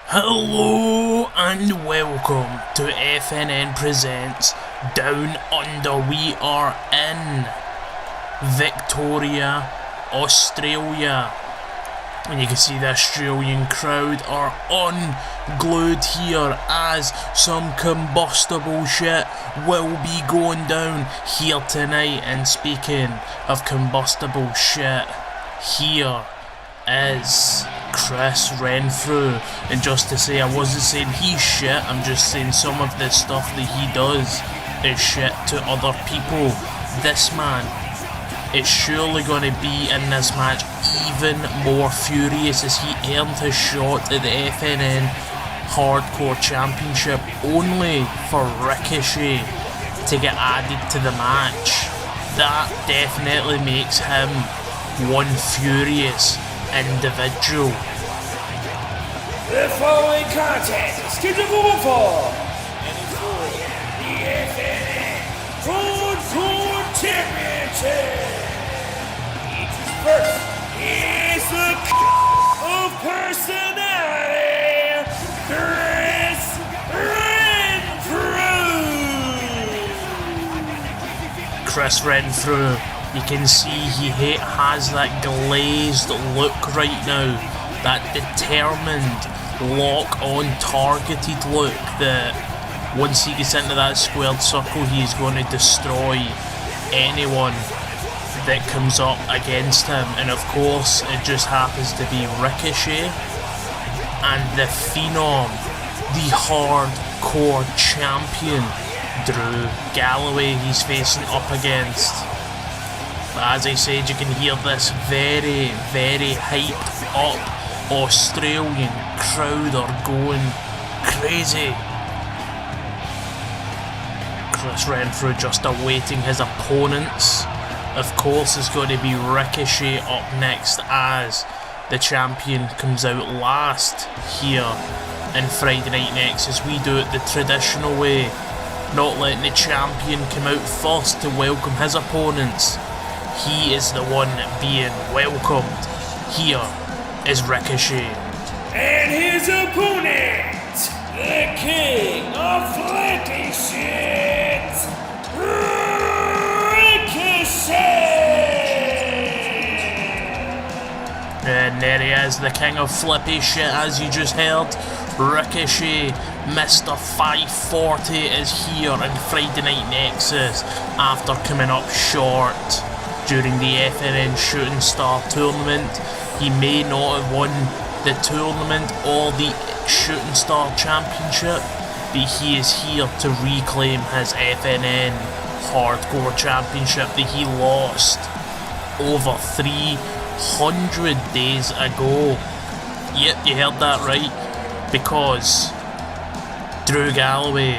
Hello and welcome to FNN presents Down Under. We are in Victoria, Australia, and you can see the Australian crowd are unglued here as some combustible shit will be going down here tonight. And speaking of combustible shit, here is Chris Renfrew. And just to say, I wasn't saying he's shit, I'm just saying some of the stuff that he does is shit to other people. This man is surely going to be in this match even more furious as he earned his shot at the FNN Hardcore Championship only for Ricochet to get added to the match. That definitely makes him one furious individual. The following contest is scheduled for the FNN Hardcore Championship. First is the of personality, Chris Renfrew. Chris Renfrew, you can see he has that glazed look right now, that determined, lock-on, targeted look that once he gets into that squared circle, he's going to destroy anyone that comes up against him. And of course, it just happens to be Ricochet and the Phenom, the Hardcore Champion, Drew Galloway, he's facing up against. As I said, you can hear this very, very hyped up Australian crowd are going crazy. Chris Renfrew just awaiting his opponents. Of course, it's going to be Ricochet up next as the champion comes out last here in Friday Night Nexus. We do it the traditional way, not letting the champion come out first to welcome his opponents. He is the one being welcomed. Here is Ricochet. And his opponent, the king of flipping shit, Ricochet. And there he is, the king of flippy shit, as you just heard. Ricochet, Mr. 540 is here in Friday Night Nexus after coming up short during the FNN Shooting Star tournament. He may not have won the tournament or the Shooting Star Championship, but he is here to reclaim his FNN Hardcore Championship that he lost over 300 days ago. Yep, you heard that right, because Drew Galloway,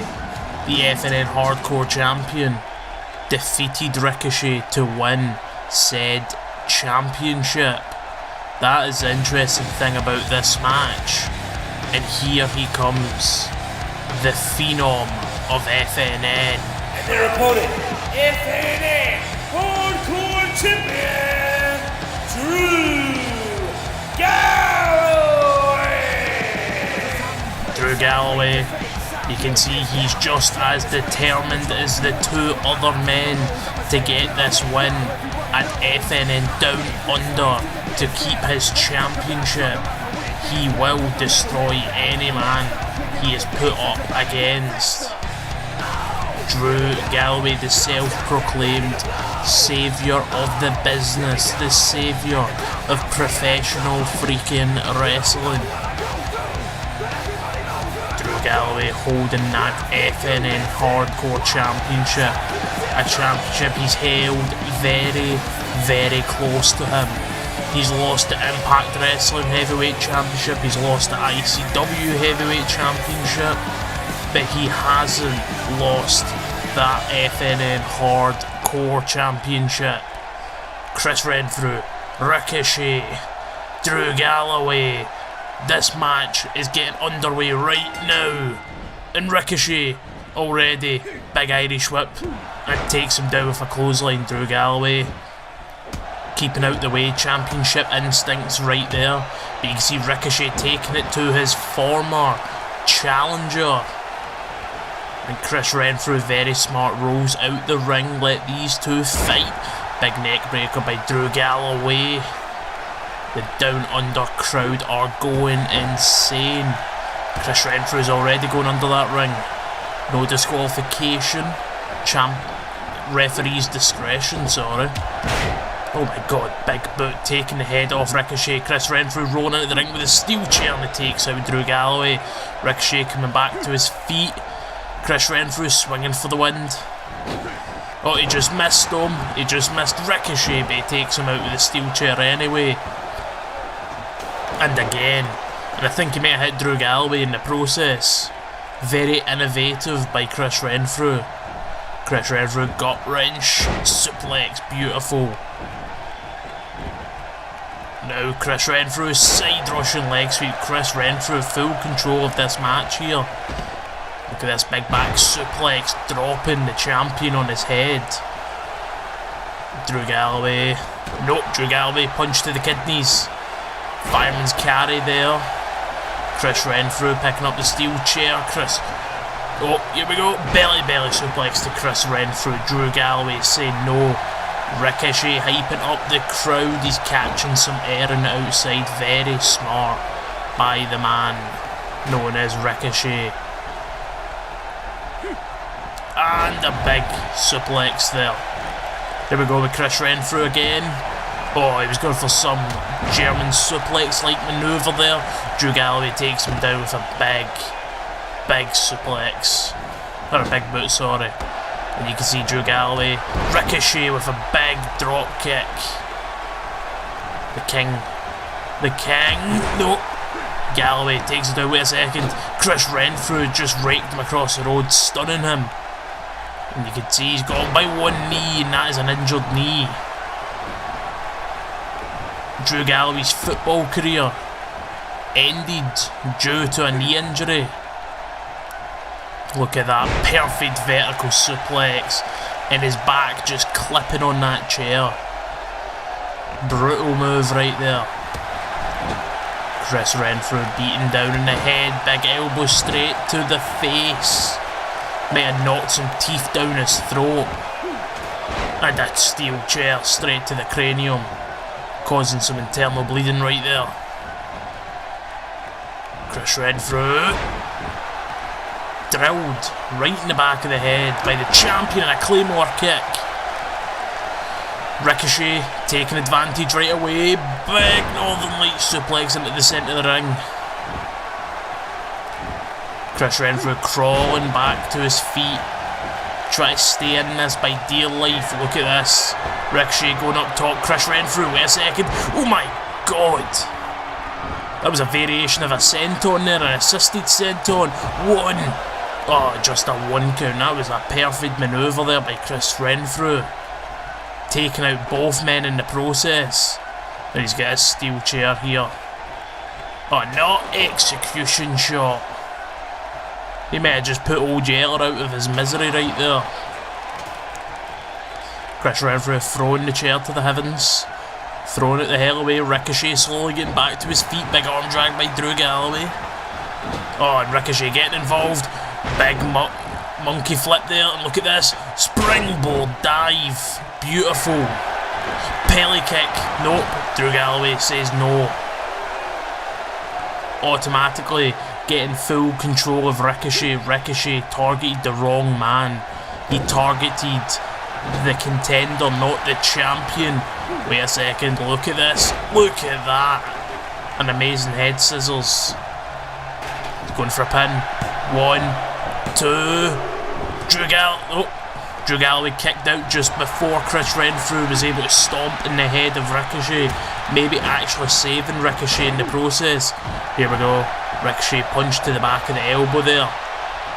the FNN Hardcore Champion, defeated Ricochet to win said championship. That is the interesting thing about this match. And here he comes, the Phenom of FNN. And their opponent, FNN Hardcore Champion, Drew Galloway. Drew Galloway, you can see he's just as determined as the two other men to get this win at FNN Down Under to keep his championship. He will destroy any man he is put up against. Drew Galloway, the self-proclaimed saviour of the business, the saviour of professional freaking wrestling. Galloway holding that FNN Hardcore Championship, a championship he's held very, very close to him. He's lost the Impact Wrestling Heavyweight Championship, he's lost the ICW Heavyweight Championship, but he hasn't lost that FNN Hardcore Championship. Chris Renfrew, Ricochet, Drew Galloway. This match is getting underway right now, and Ricochet already, big Irish whip, and takes him down with a clothesline. Drew Galloway keeping out the way, championship instincts right there. But you can see Ricochet taking it to his former challenger. And Chris Renfrew, very smart, rolls out the ring, let these two fight. Big neck breaker by Drew Galloway. The down under crowd are going insane. Chris Renfrew's already going under that ring. No disqualification. Referee's discretion, sorry. Oh my god, big boot taking the head off Ricochet. Chris Renfrew rolling into the ring with a steel chair and he takes out Drew Galloway. Ricochet coming back to his feet. Chris Renfrew swinging for the wind. Oh, he just missed him. He just missed Ricochet, but he takes him out with a steel chair anyway. And again. And I think he may have hit Drew Galloway in the process. Very innovative by Chris Renfrew. Chris Renfrew, gut wrench, suplex, beautiful. Now Chris Renfrew, side rushing leg sweep. Chris Renfrew, full control of this match here. Look at this big back suplex, dropping the champion on his head. Drew Galloway, nope, Drew Galloway, punch to the kidneys. Fireman's carry there. Chris Renfrew picking up the steel chair. Oh, here we go. Belly suplex to Chris Renfrew. Drew Galloway saying no. Ricochet hyping up the crowd. He's catching some air on the outside. Very smart by the man known as Ricochet. And a big suplex there. Here we go with Chris Renfrew again. Oh, he was going for some German suplex-like manoeuvre there. Drew Galloway takes him down with a big suplex. Or a big boot, sorry. And you can see Drew Galloway, Ricochet with a big drop kick. The king. No. Galloway takes it down. Wait a second. Chris Renfrew just raked him across the road, stunning him. And you can see he's got by one knee, and that is an injured knee. Drew Galloway's football career ended due to a knee injury. Look at that, perfect vertical suplex, and his back just clipping on that chair. Brutal move right there. Chris Renfrew beaten down in the head, big elbow straight to the face. May have knocked some teeth down his throat. And that steel chair straight to the cranium, causing some internal bleeding right there. Chris Renfrew drilled right in the back of the head by the champion and a claymore kick. Ricochet taking advantage right away. Big Northern Lights suplex into the centre of the ring. Chris Renfrew crawling back to his feet. Try to stay in this by dear life. Look at this. Ricochet going up top. Chris Renfrew, wait a second. Oh my god. That was a variation of a senton there, an assisted senton. One. Oh, just a one count. That was a perfect manoeuvre there by Chris Renfrew. Taking out both men in the process. And he's got a steel chair here. Oh, not execution shot. He may have just put old Yeller out of his misery right there. Chris Renfrew throwing the chair to the heavens. Throwing it the hell away. Ricochet slowly getting back to his feet. Big arm drag by Drew Galloway. Oh, and Ricochet getting involved. Big monkey flip there. And look at this. Springboard dive. Beautiful. Pelly kick. Nope. Drew Galloway says no. Automatically getting full control of Ricochet. Ricochet targeted the wrong man. He targeted the contender, not the champion. Wait a second, look at this. Look at that. An amazing head scissors. He's going for a pin. 1, 2. Drew Galloway kicked out just before Chris Renfrew was able to stomp in the head of Ricochet. Maybe actually saving Ricochet in the process. Here we go. Ricochet punched to the back of the elbow there.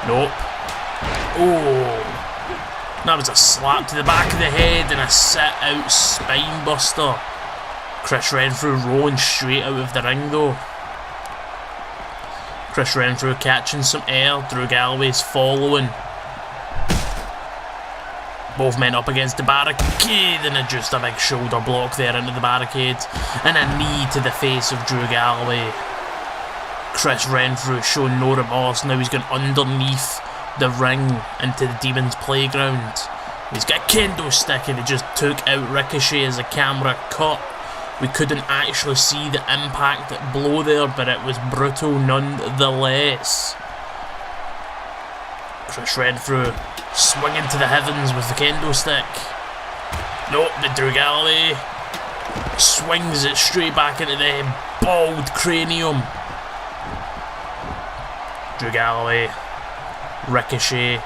Nope. Oh. That was a slap to the back of the head and a sit-out spine buster. Chris Renfrew rolling straight out of the ring though. Chris Renfrew catching some air. Drew Galloway's following. Both men up against the barricade, and just a big shoulder block there into the barricade, and a knee to the face of Drew Galloway. Chris Renfrew showing no remorse. Now he's gone underneath the ring into the Demon's Playground. He's got a kendo stick, and he just took out Ricochet as the camera cut. We couldn't actually see the impact blow there, but it was brutal nonetheless. Chris Renfrew swinging to the heavens with the kendo stick. Nope, but Drew Galloway swings it straight back into the bald cranium. Drew Galloway, Ricochet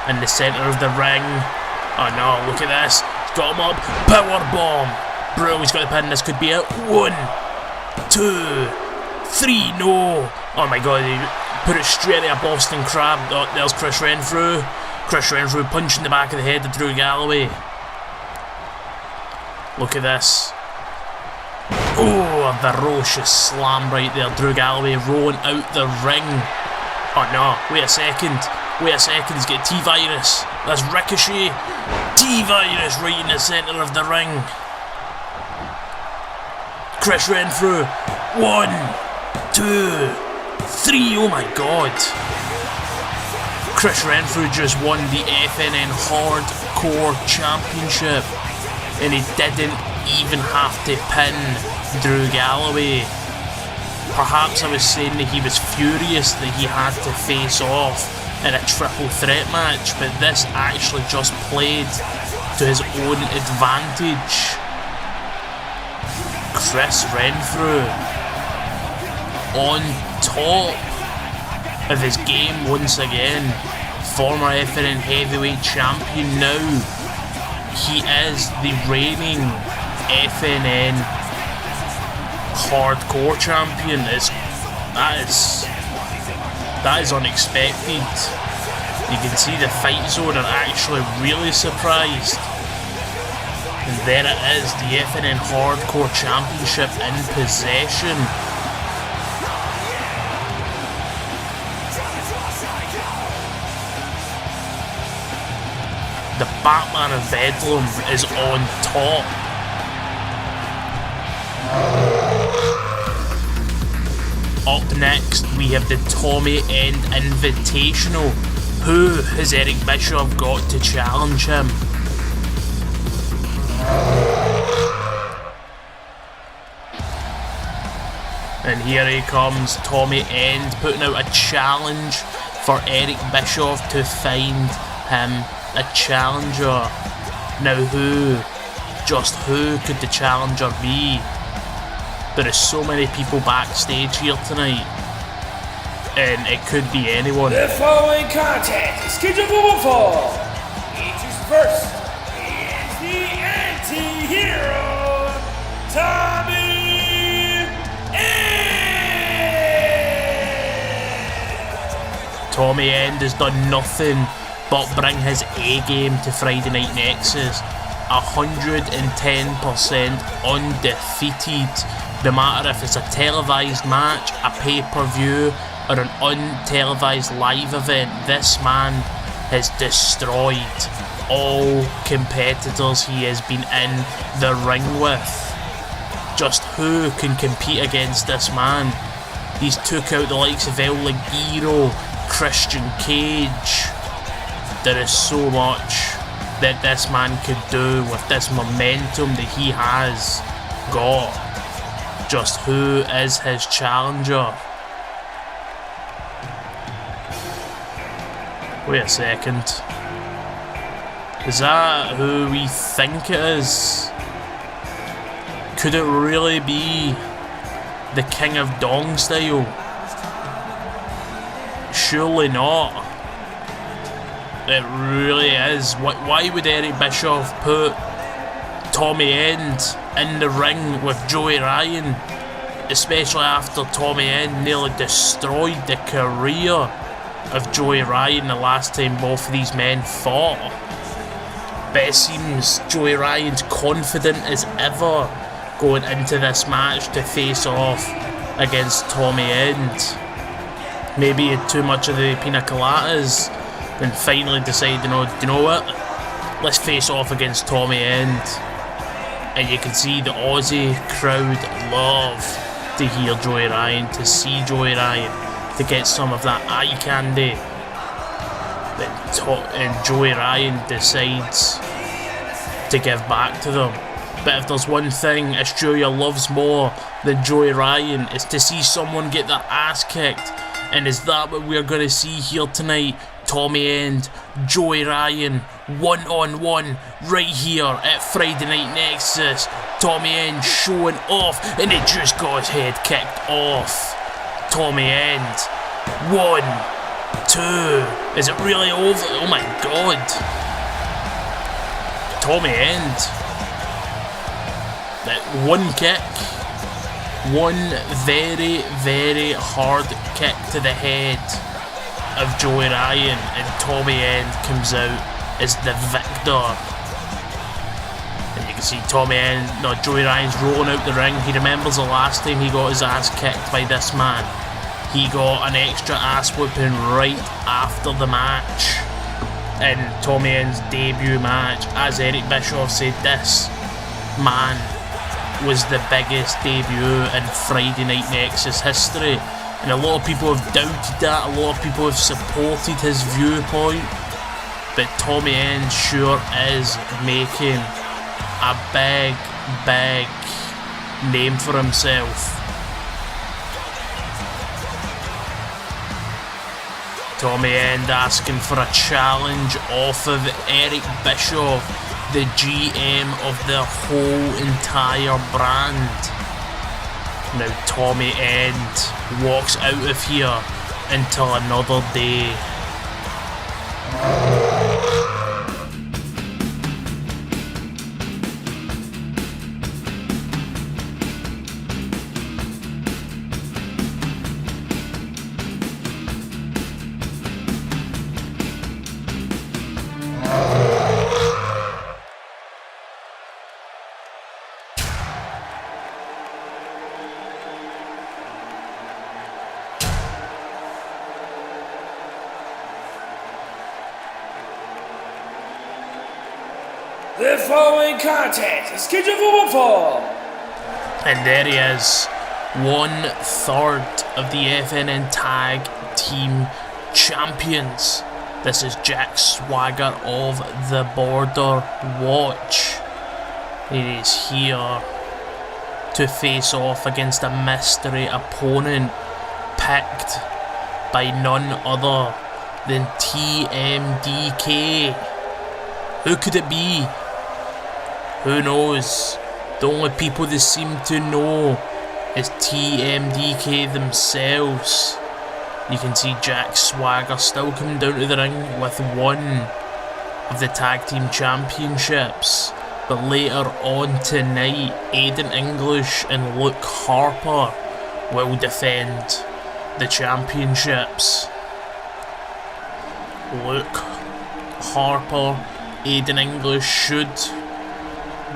in the centre of the ring. Oh no, look at this. He's got him up. Powerbomb. Bro, he's got the pin. This could be it. 1, 2, 3. No. Oh my god, he put it straight into a Boston Crab. Oh, there's Chris Renfrew. Chris Renfrew punching the back of the head of Drew Galloway. Look at this. Oh, a ferocious slam right there. Drew Galloway rolling out the ring. Oh no, wait a second. Wait a second, he's got T-Virus. That's Ricochet. T-Virus right in the centre of the ring. Chris Renfrew. 1, 2, 3. Oh my god. Chris Renfrew just won the FNN Hardcore Championship, and he didn't even have to pin Drew Galloway. Perhaps I was saying that he was furious that he had to face off in a triple threat match, but this actually just played to his own advantage. Chris Renfrew on top of his game once again. Former FNN Heavyweight Champion now. He is the reigning FNN Hardcore Champion. That is unexpected. You can see the Fight Zone are actually really surprised. And there it is, the FNN Hardcore Championship in possession. The Batman of Bedlam is on top. Up next, we have the Tommy End Invitational. Who has Eric Bischoff got to challenge him? And here he comes, Tommy End, putting out a challenge for Eric Bischoff to find him a challenger. Now just who could the challenger be? There is so many people backstage here tonight, and it could be anyone. The following contest is scheduled for one fall. Introduced first is the anti-hero, Tommy End. Tommy End has done nothing but bring his A game to Friday Night Nexus. 110% undefeated. No matter if it's a televised match, a pay-per-view, or an untelevised live event, this man has destroyed all competitors he has been in the ring with. Just who can compete against this man? He's took out the likes of El Ligero, Christian Cage. There is so much that this man could do with this momentum that he has got. Just who is his challenger? Wait a second. Is that who we think it is? Could it really be the King of Dong Style? Surely not. It really is. Why would Eric Bischoff put Tommy End in the ring with Joey Ryan, especially after Tommy End nearly destroyed the career of Joey Ryan the last time both of these men fought? But it seems Joey Ryan's confident as ever going into this match to face off against Tommy End. Maybe he had too much of the pina coladas and finally decided, you know what? let's face off against Tommy End. And you can see the Aussie crowd love to hear Joey Ryan, to see Joey Ryan, to get some of that eye candy. And Joey Ryan decides to give back to them. But if there's one thing Australia loves more than Joey Ryan, it's to see someone get their ass kicked. And is that what we're going to see here tonight? Tommy End, Joey Ryan, one-on-one right here at Friday Night Nexus. Tommy End showing off, and it just got his head kicked off. Tommy End, 1, 2, is it really over? Oh my god. Tommy End, that one kick, one very, very hard kick to the head of Joey Ryan, and Tommy End comes out as the victor. And you can see Joey Ryan's rolling out the ring. He remembers the last time he got his ass kicked by this man. He got an extra ass whooping right after the match in Tommy End's debut match. As Eric Bischoff said, this man was the biggest debut in Friday Night Nexus history. And a lot of people have doubted that, a lot of people have supported his viewpoint, but Tommy End sure is making a big, big name for himself. Tommy End asking for a challenge off of Eric Bischoff, the GM of the whole entire brand. Now Tommy End walks out of here until another day. The following contest is scheduled for one fall. And there he is, 1/3 of the FNN Tag Team Champions. This is Jack Swagger of the Border Watch. He is here to face off against a mystery opponent picked by none other than TMDK. Who could it be? Who knows? The only people that seem to know is TMDK themselves. You can see Jack Swagger still coming down to the ring with one of the Tag Team Championships. But later on tonight, Aiden English and Luke Harper will defend the championships. Luke Harper, Aiden English should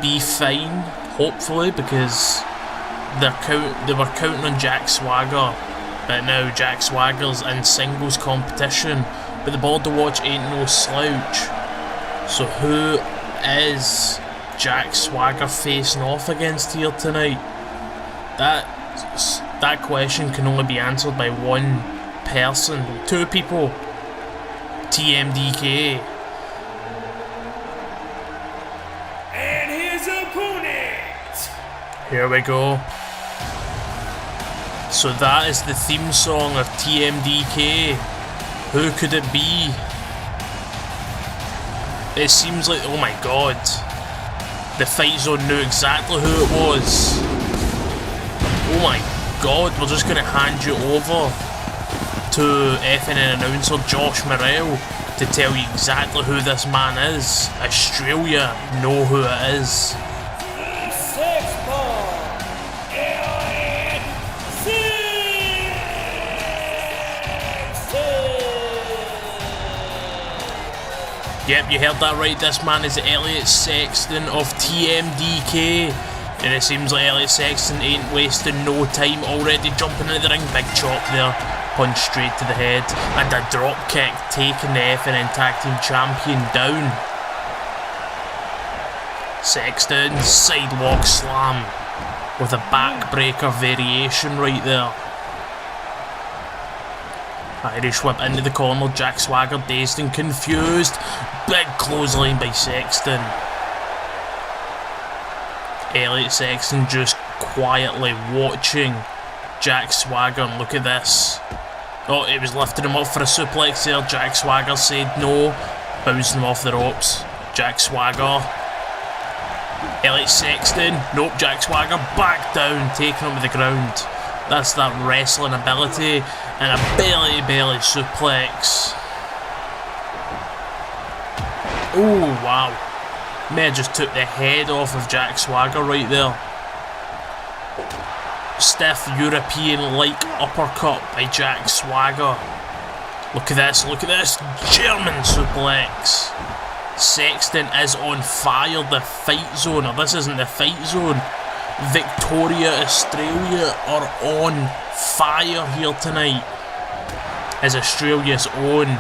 be fine, hopefully, because they were counting on Jack Swagger, but now Jack Swagger's in singles competition, but the Border Watch ain't no slouch. So who is Jack Swagger facing off against here tonight? That question can only be answered by one person, two people. TMDK. And his opponent. Here we go. So that is the theme song of TMDK. Who could it be? It seems like, oh my god, the Fight Zone knew exactly who it was. Oh my god, we're just going to hand you over to FNN announcer Josh Morrell to tell you exactly who this man is. Australia know who it is. Yep, you heard that right, this man is Elliot Sexton of TMDK. And it seems like Elliot Sexton ain't wasting no time, already jumping into the ring. Big chop there, punch straight to the head, and a drop kick taking the FNN Tag Team Champion down. Sexton, sidewalk slam with a backbreaker variation right there. Irish whip into the corner, Jack Swagger dazed and confused. Big clothesline by Sexton. Elliot Sexton just quietly watching Jack Swagger, and look at this. Oh, he was lifting him up for a suplex there. Jack Swagger said no, bouncing him off the ropes. Jack Swagger. Elliot Sexton, nope, Jack Swagger back down, taking him to the ground. That's that wrestling ability, and a belly-to-belly suplex. Oh, wow. May have just took the head off of Jack Swagger right there. Stiff European-like uppercut by Jack Swagger. Look at this, German suplex. Sexton is on fire, the fight zone, or this isn't the fight zone. Victoria, Australia are on fire here tonight. As Australia's own,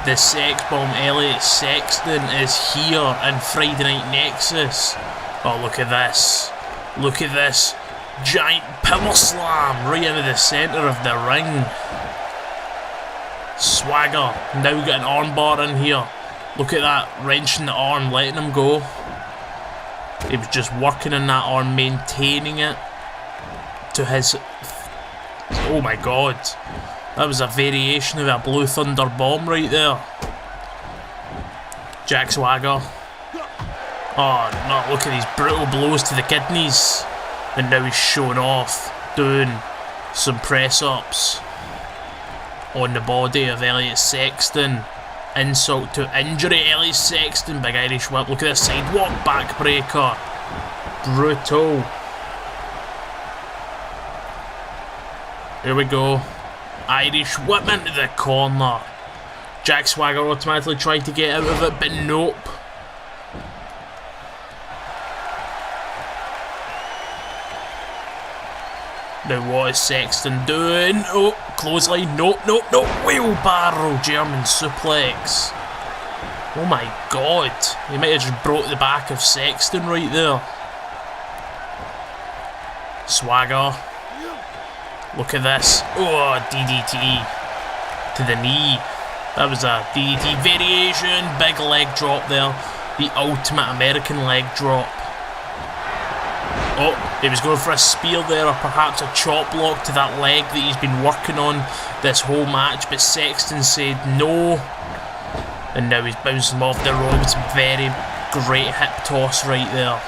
the sex bomb Elliot Sexton is here in Friday Night Nexus. Oh, look at this. Look at this. Giant power slam right into the centre of the ring. Swagger now got an armbar in here. Look at that, wrenching the arm, letting him go. He was just working on that arm, maintaining it to his... Oh my god. That was a variation of a Blue Thunder bomb right there. Jack Swagger. Oh no, look at these brutal blows to the kidneys. And now he's showing off, doing some press-ups on the body of Elliot Sexton. Insult to injury, Elliot Sexton, big Irish whip. Look at this sidewalk backbreaker. Brutal. Here we go. Irish whip into the corner. Jack Swagger automatically tried to get out of it, but nope. Now what is Sexton doing? Oh, clothesline, nope. Wheelbarrow German suplex. Oh my god. He might have just broke the back of Sexton right there. Swagger. Look at this. Oh, DDT to the knee. That was a DDT variation. Big leg drop there. The ultimate American leg drop. Oh, he was going for a spear there, or perhaps a chop block to that leg that he's been working on this whole match, but Sexton said no. And now he's bouncing off the ropes. Very great hip toss right there.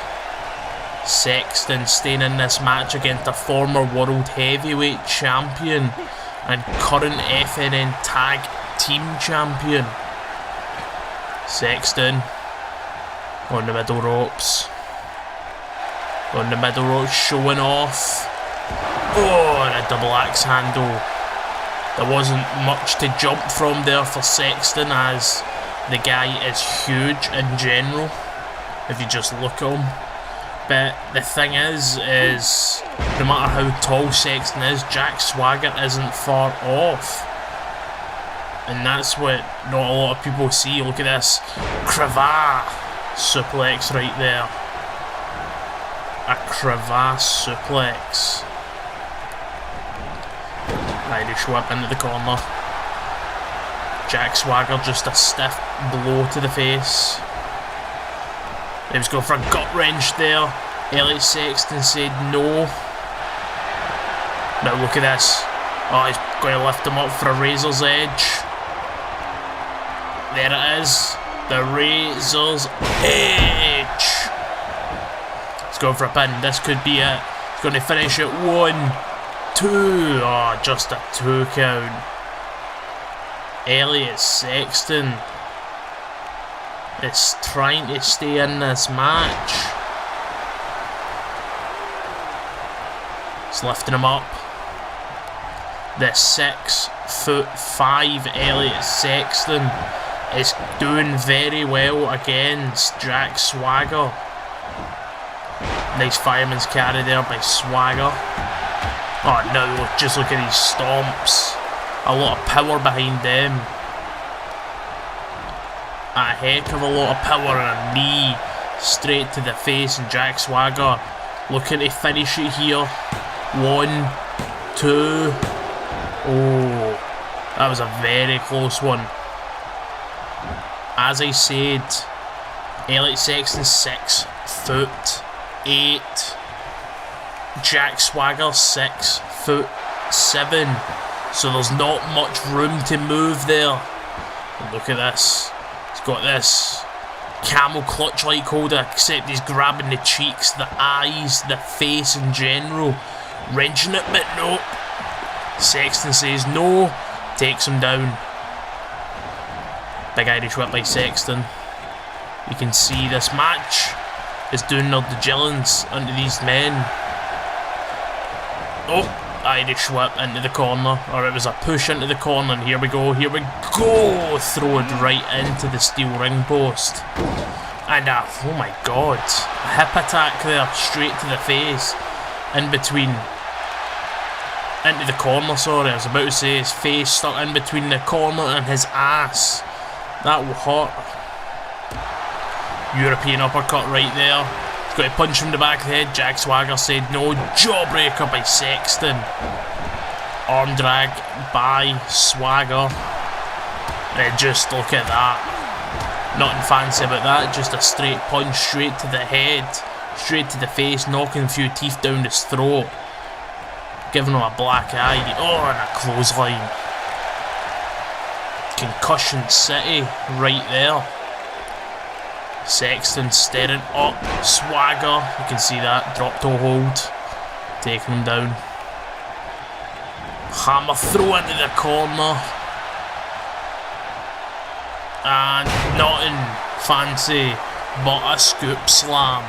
Sexton staying in this match against a former World Heavyweight Champion and current FNN Tag Team Champion. Sexton on the middle ropes. On the middle rope, showing off. Oh, and a double axe handle. There wasn't much to jump from there for Sexton, as the guy is huge in general, if you just look at him. But the thing is no matter how tall Sexton is, Jack Swagger isn't far off. And that's what not a lot of people see. Look at this. Cravat suplex right there. A crevasse suplex. Irish whip into the corner. Jack Swagger just a stiff blow to the face. He was going for a gut wrench there. Elliot Sexton said no. Now look at this. Oh, he's going to lift him up for a razor's edge. There it is. The razor's edge. Going for a pin, this could be it. He's going to finish it. 1, 2. Oh, just a 2 count. Elliot Sexton is trying to stay in this match. He's lifting him up. The 6'5" Elliot Sexton is doing very well against Jack Swagger. Nice fireman's carry there by Swagger. Oh no, just look at these stomps. A lot of power behind them. A heck of a lot of power and a knee straight to the face, and Jack Swagger looking to finish it here. 1, 2. Oh, that was a very close one. As I said, Elliot Sexton 6'8". Jack Swagger 6'7". So there's not much room to move there. And look at this. He's got this camel clutch like holder, except he's grabbing the cheeks, the eyes, the face in general, wrenching it, but nope. Sexton says no, takes him down. Big Irish whip by Sexton. You can see this match is doing their diligence into these men. Oh, Irish whip into the corner, or it was a push into the corner, and here we go, throw it right into the steel ring post. And oh my god, a hip attack there, straight to the face, into the corner, sorry, I was about to say his face stuck in between the corner and his ass. That will hurt. European uppercut right there. He's got to punch him in the back of the head. Jack Swagger said no. Jawbreaker by Sexton. Arm drag by Swagger. And just look at that. Nothing fancy about that. Just a straight punch straight to the head. Straight to the face. Knocking a few teeth down his throat. Giving him a black eye. Oh, and a clothesline. Concussion City right there. Sexton staring up. Swagger, you can see that. Drop toe hold. Taking him down. Hammer throw into the corner. And nothing fancy but a scoop slam.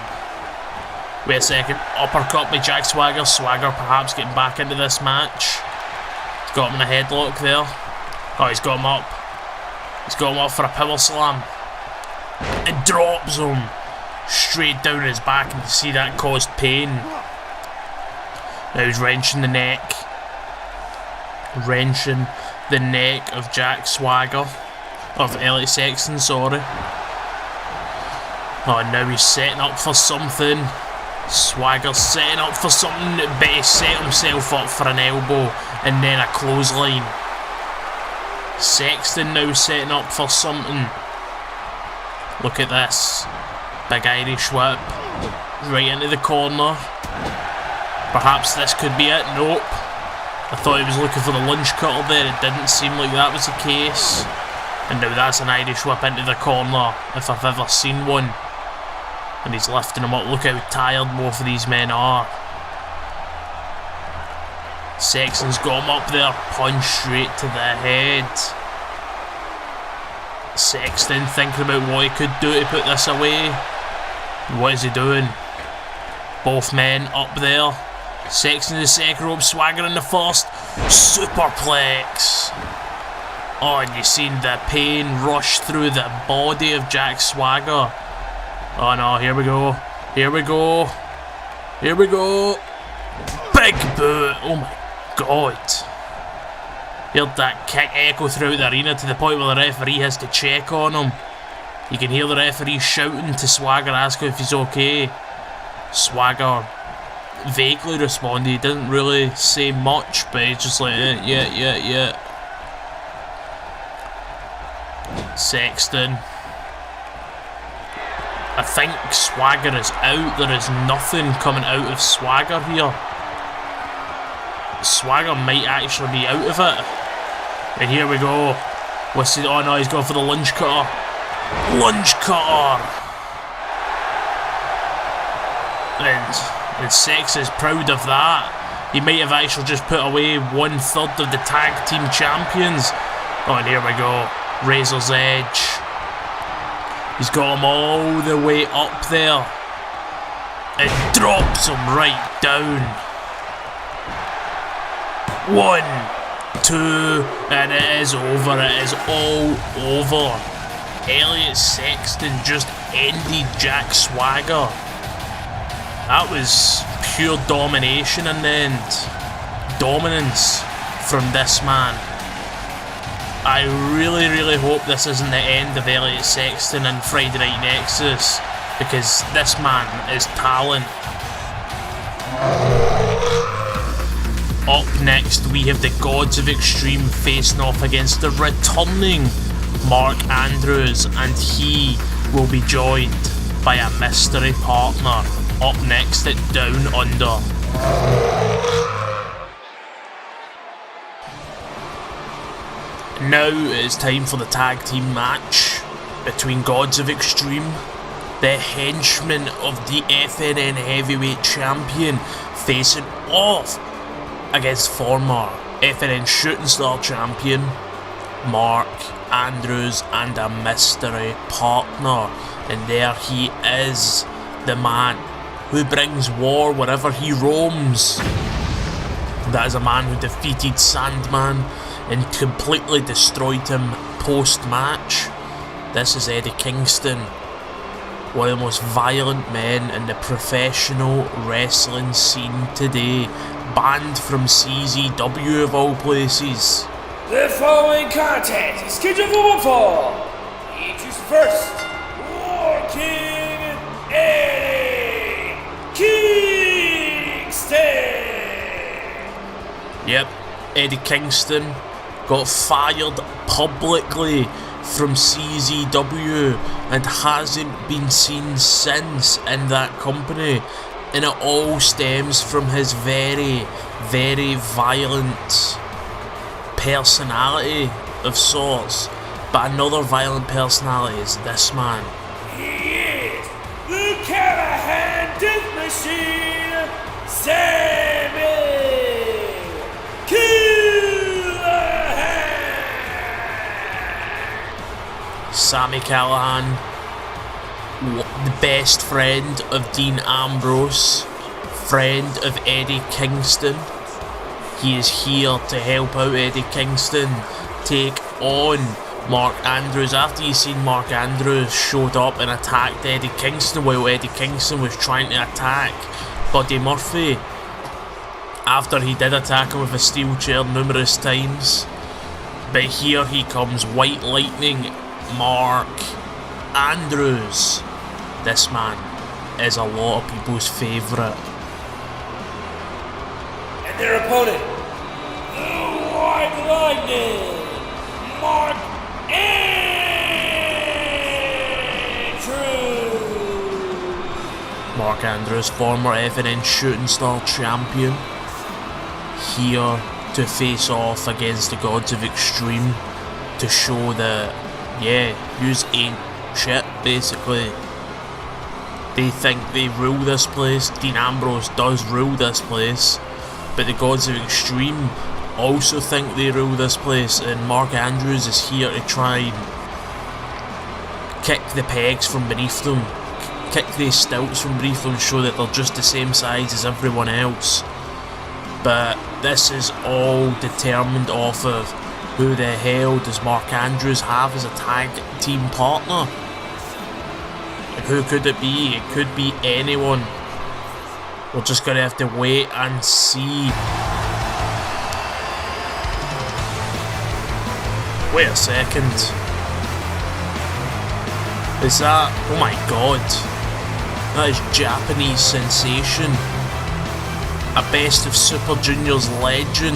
Wait a second, uppercut by Jack Swagger. Swagger perhaps getting back into this match. He's got him in a headlock there. Oh, he's got him up. He's got him up for a power slam. It drops him straight down his back, and you see that caused pain. Now he's wrenching the neck. Wrenching the neck of Jack Swagger. Of Elliot Sexton, sorry. Oh, now he's setting up for something. Swagger's setting up for something, but he set himself up for an elbow and then a clothesline. Sexton now setting up for something. Look at this. Big Irish whip. Right into the corner. Perhaps this could be it. Nope. I thought he was looking for the lunge cutter there. It didn't seem like that was the case. And now that's an Irish whip into the corner, if I've ever seen one. And he's lifting him up. Look how tired both of these men are. Sexton's got him up there. Punch straight to the head. Sexton thinking about what he could do to put this away. What is he doing? Both men up there. Sexton in the second rope. Swagger in the first. Superplex. Oh, and you've seen the pain rush through the body of Jack Swagger. Oh no, here we go. Here we go. Here we go. Big boot. Oh my god. Heard that kick echo throughout the arena to the point where the referee has to check on him. You can hear the referee shouting to Swagger, asking if he's okay. Swagger vaguely responded. He didn't really say much, but he's just like, yeah. Sexton. I think Swagger is out. There is nothing coming out of Swagger here. Swagger might actually be out of it. And here we go. What's it? Oh no, he's going for the lunge cutter. Lunge cutter! And Sex is proud of that. He might have actually just put away 1/3 of the tag team champions. Oh, and here we go. Razor's Edge. He's got him all the way up there. It drops him right down. 1, 2, and it is over. It is all over. Elliot Sexton just ended Jack Swagger. That was pure domination in the end. Dominance from this man. I really hope this isn't the end of Elliot Sexton and Friday Night Nexus. because this man is talent. Up next, we have the Gods of Extreme facing off against the returning Mark Andrews, and he will be joined by a mystery partner up next at Down Under. Now it is time for the tag team match between Gods of Extreme, the henchmen of the FNN Heavyweight Champion, facing off against former FNN Shooting Star Champion Mark Andrews and a mystery partner. And there he is, the man who brings war wherever he roams. That is a man who defeated Sandman and completely destroyed him post-match. This is Eddie Kingston, one of the most violent men in the professional wrestling scene today, banned from CZW of all places. The following contest is scheduled for one fall. Introduce first, War King Eddie Kingston. Yep, Eddie Kingston got fired publicly from CZW and hasn't been seen since in that company, and it all stems from his very, very violent personality of sorts. But another violent personality is this man. He is the Callahan Death Machine, Sammy Callahan. Sammy Callahan, the best friend of Dean Ambrose, friend of Eddie Kingston. He is here to help out Eddie Kingston take on Mark Andrews after he's seen Mark Andrews showed up and attacked Eddie Kingston while Eddie Kingston was trying to attack Buddy Murphy. After he did attack him with a steel chair numerous times. But here he comes, White Lightning Mark Andrews. This man is a lot of people's favourite. And their opponent, the White Lightning, Mark Andrews. Mark Andrews, former FNN Shooting Star Champion, here to face off against the Gods of Extreme to show that, yeah, yous ain't shit, basically. They think they rule this place. Dean Ambrose does rule this place, but the Gods of Extreme also think they rule this place, and Mark Andrews is here to try and kick the pegs from beneath them, kick the stilts from beneath them, show that they're just the same size as everyone else. But this is all determined off of who the hell does Mark Andrews have as a tag team partner. And who could it be? It could be anyone. We're just gonna have to wait and see. Wait a second. Is that... oh my god. That is Japanese Sensation. A Best of Super Juniors legend.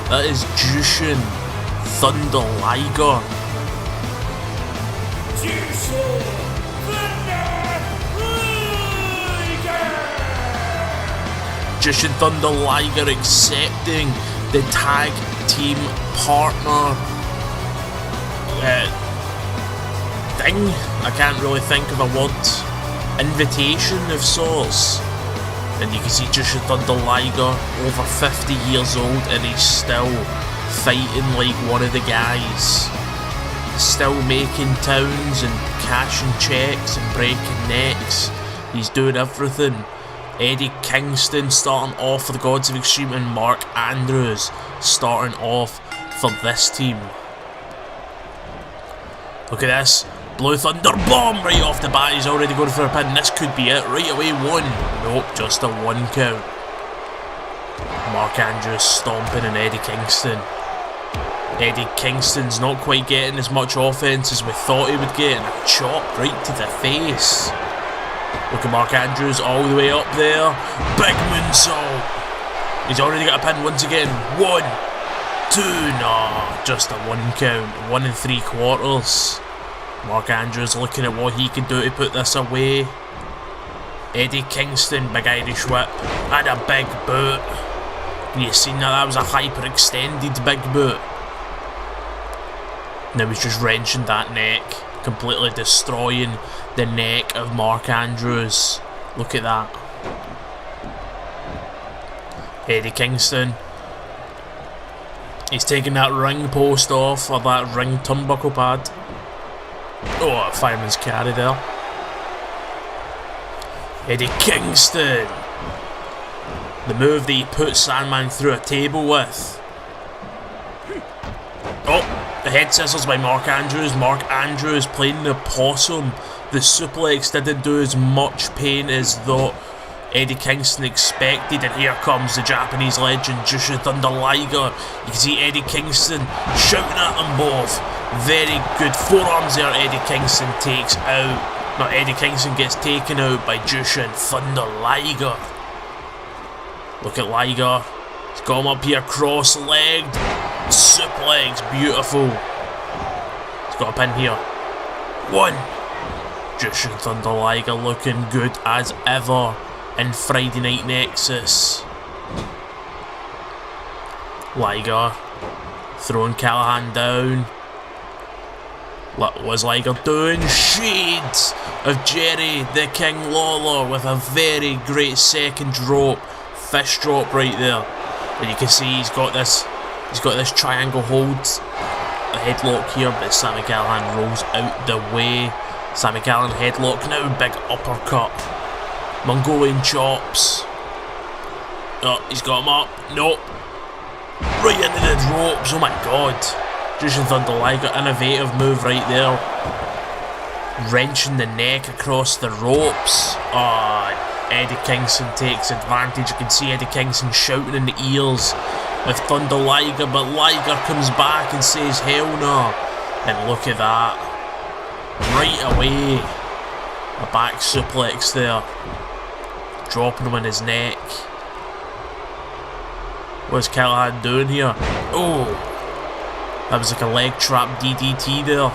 That is Jushin Thunder Liger. Jushin Jushin Thunder Liger accepting the tag team partner thing. I can't really think of a word. Invitation of sorts. And you can see Jushin Thunder Liger, over 50 years old, and he's still fighting like one of the guys. Still making towns and cashing checks and breaking necks. He's doing everything. Eddie Kingston starting off for the Gods of Extreme, and Mark Andrews starting off for this team. Look at this. Blue Thunder Bomb right off the bat. He's already going for a pin. This could be it. Right away, one. Nope, just a one count. Mark Andrews stomping on Eddie Kingston. Eddie Kingston's not quite getting as much offense as we thought he would get, and a chop right to the face. Look at Mark Andrews all the way up there. Big moonsault. He's already got a pin once again. 1, 2, no, just a 1 count. 1 3/4. Mark Andrews looking at what he can do to put this away. Eddie Kingston, big Irish whip, and a big boot. You seen that? That was a hyper-extended big boot. Now he's just wrenching that neck, completely destroying the neck of Mark Andrews. Look at that. Eddie Kingston. He's taking that ring post off, or that ring turnbuckle pad. Oh, a fireman's carry there. Eddie Kingston. The move that he put Sandman through a table with. Oh, the head scissors by Mark Andrews. Mark Andrews playing the possum. The suplex didn't do as much pain as though Eddie Kingston expected, and here comes the Japanese legend, Jushin Thunder Liger. You can see Eddie Kingston shouting at them both. Very good forearms there. Eddie Kingston takes out. No, Eddie Kingston gets taken out by Jushin Thunder Liger. Look at Liger. He's got him up here cross-legged. Suplex, beautiful. He's got a pin here. 1. Jushin Thunder Liger looking good as ever in Friday Night Nexus. Liger throwing Callahan down. What was Liger doing? Shades of Jerry the King Lawler with a very great second drop. Fist drop right there. And you can see he's got this triangle hold. A headlock here, but Sami Callihan rolls out the way. Sami Callihan headlock now, big uppercut. Mongolian chops. Oh, he's got him up. Nope. Right into the ropes. Oh my god. Jushin Thunder Liger, innovative move right there. Wrenching the neck across the ropes. Eddie Kingston takes advantage. You can see Eddie Kingston shouting in the ears of Thunder Liger, but Liger comes back and says hell no. And look at that. Right away. A back suplex there. Dropping him on his neck. What's Callahan doing here? Oh, that was like a leg trap DDT there.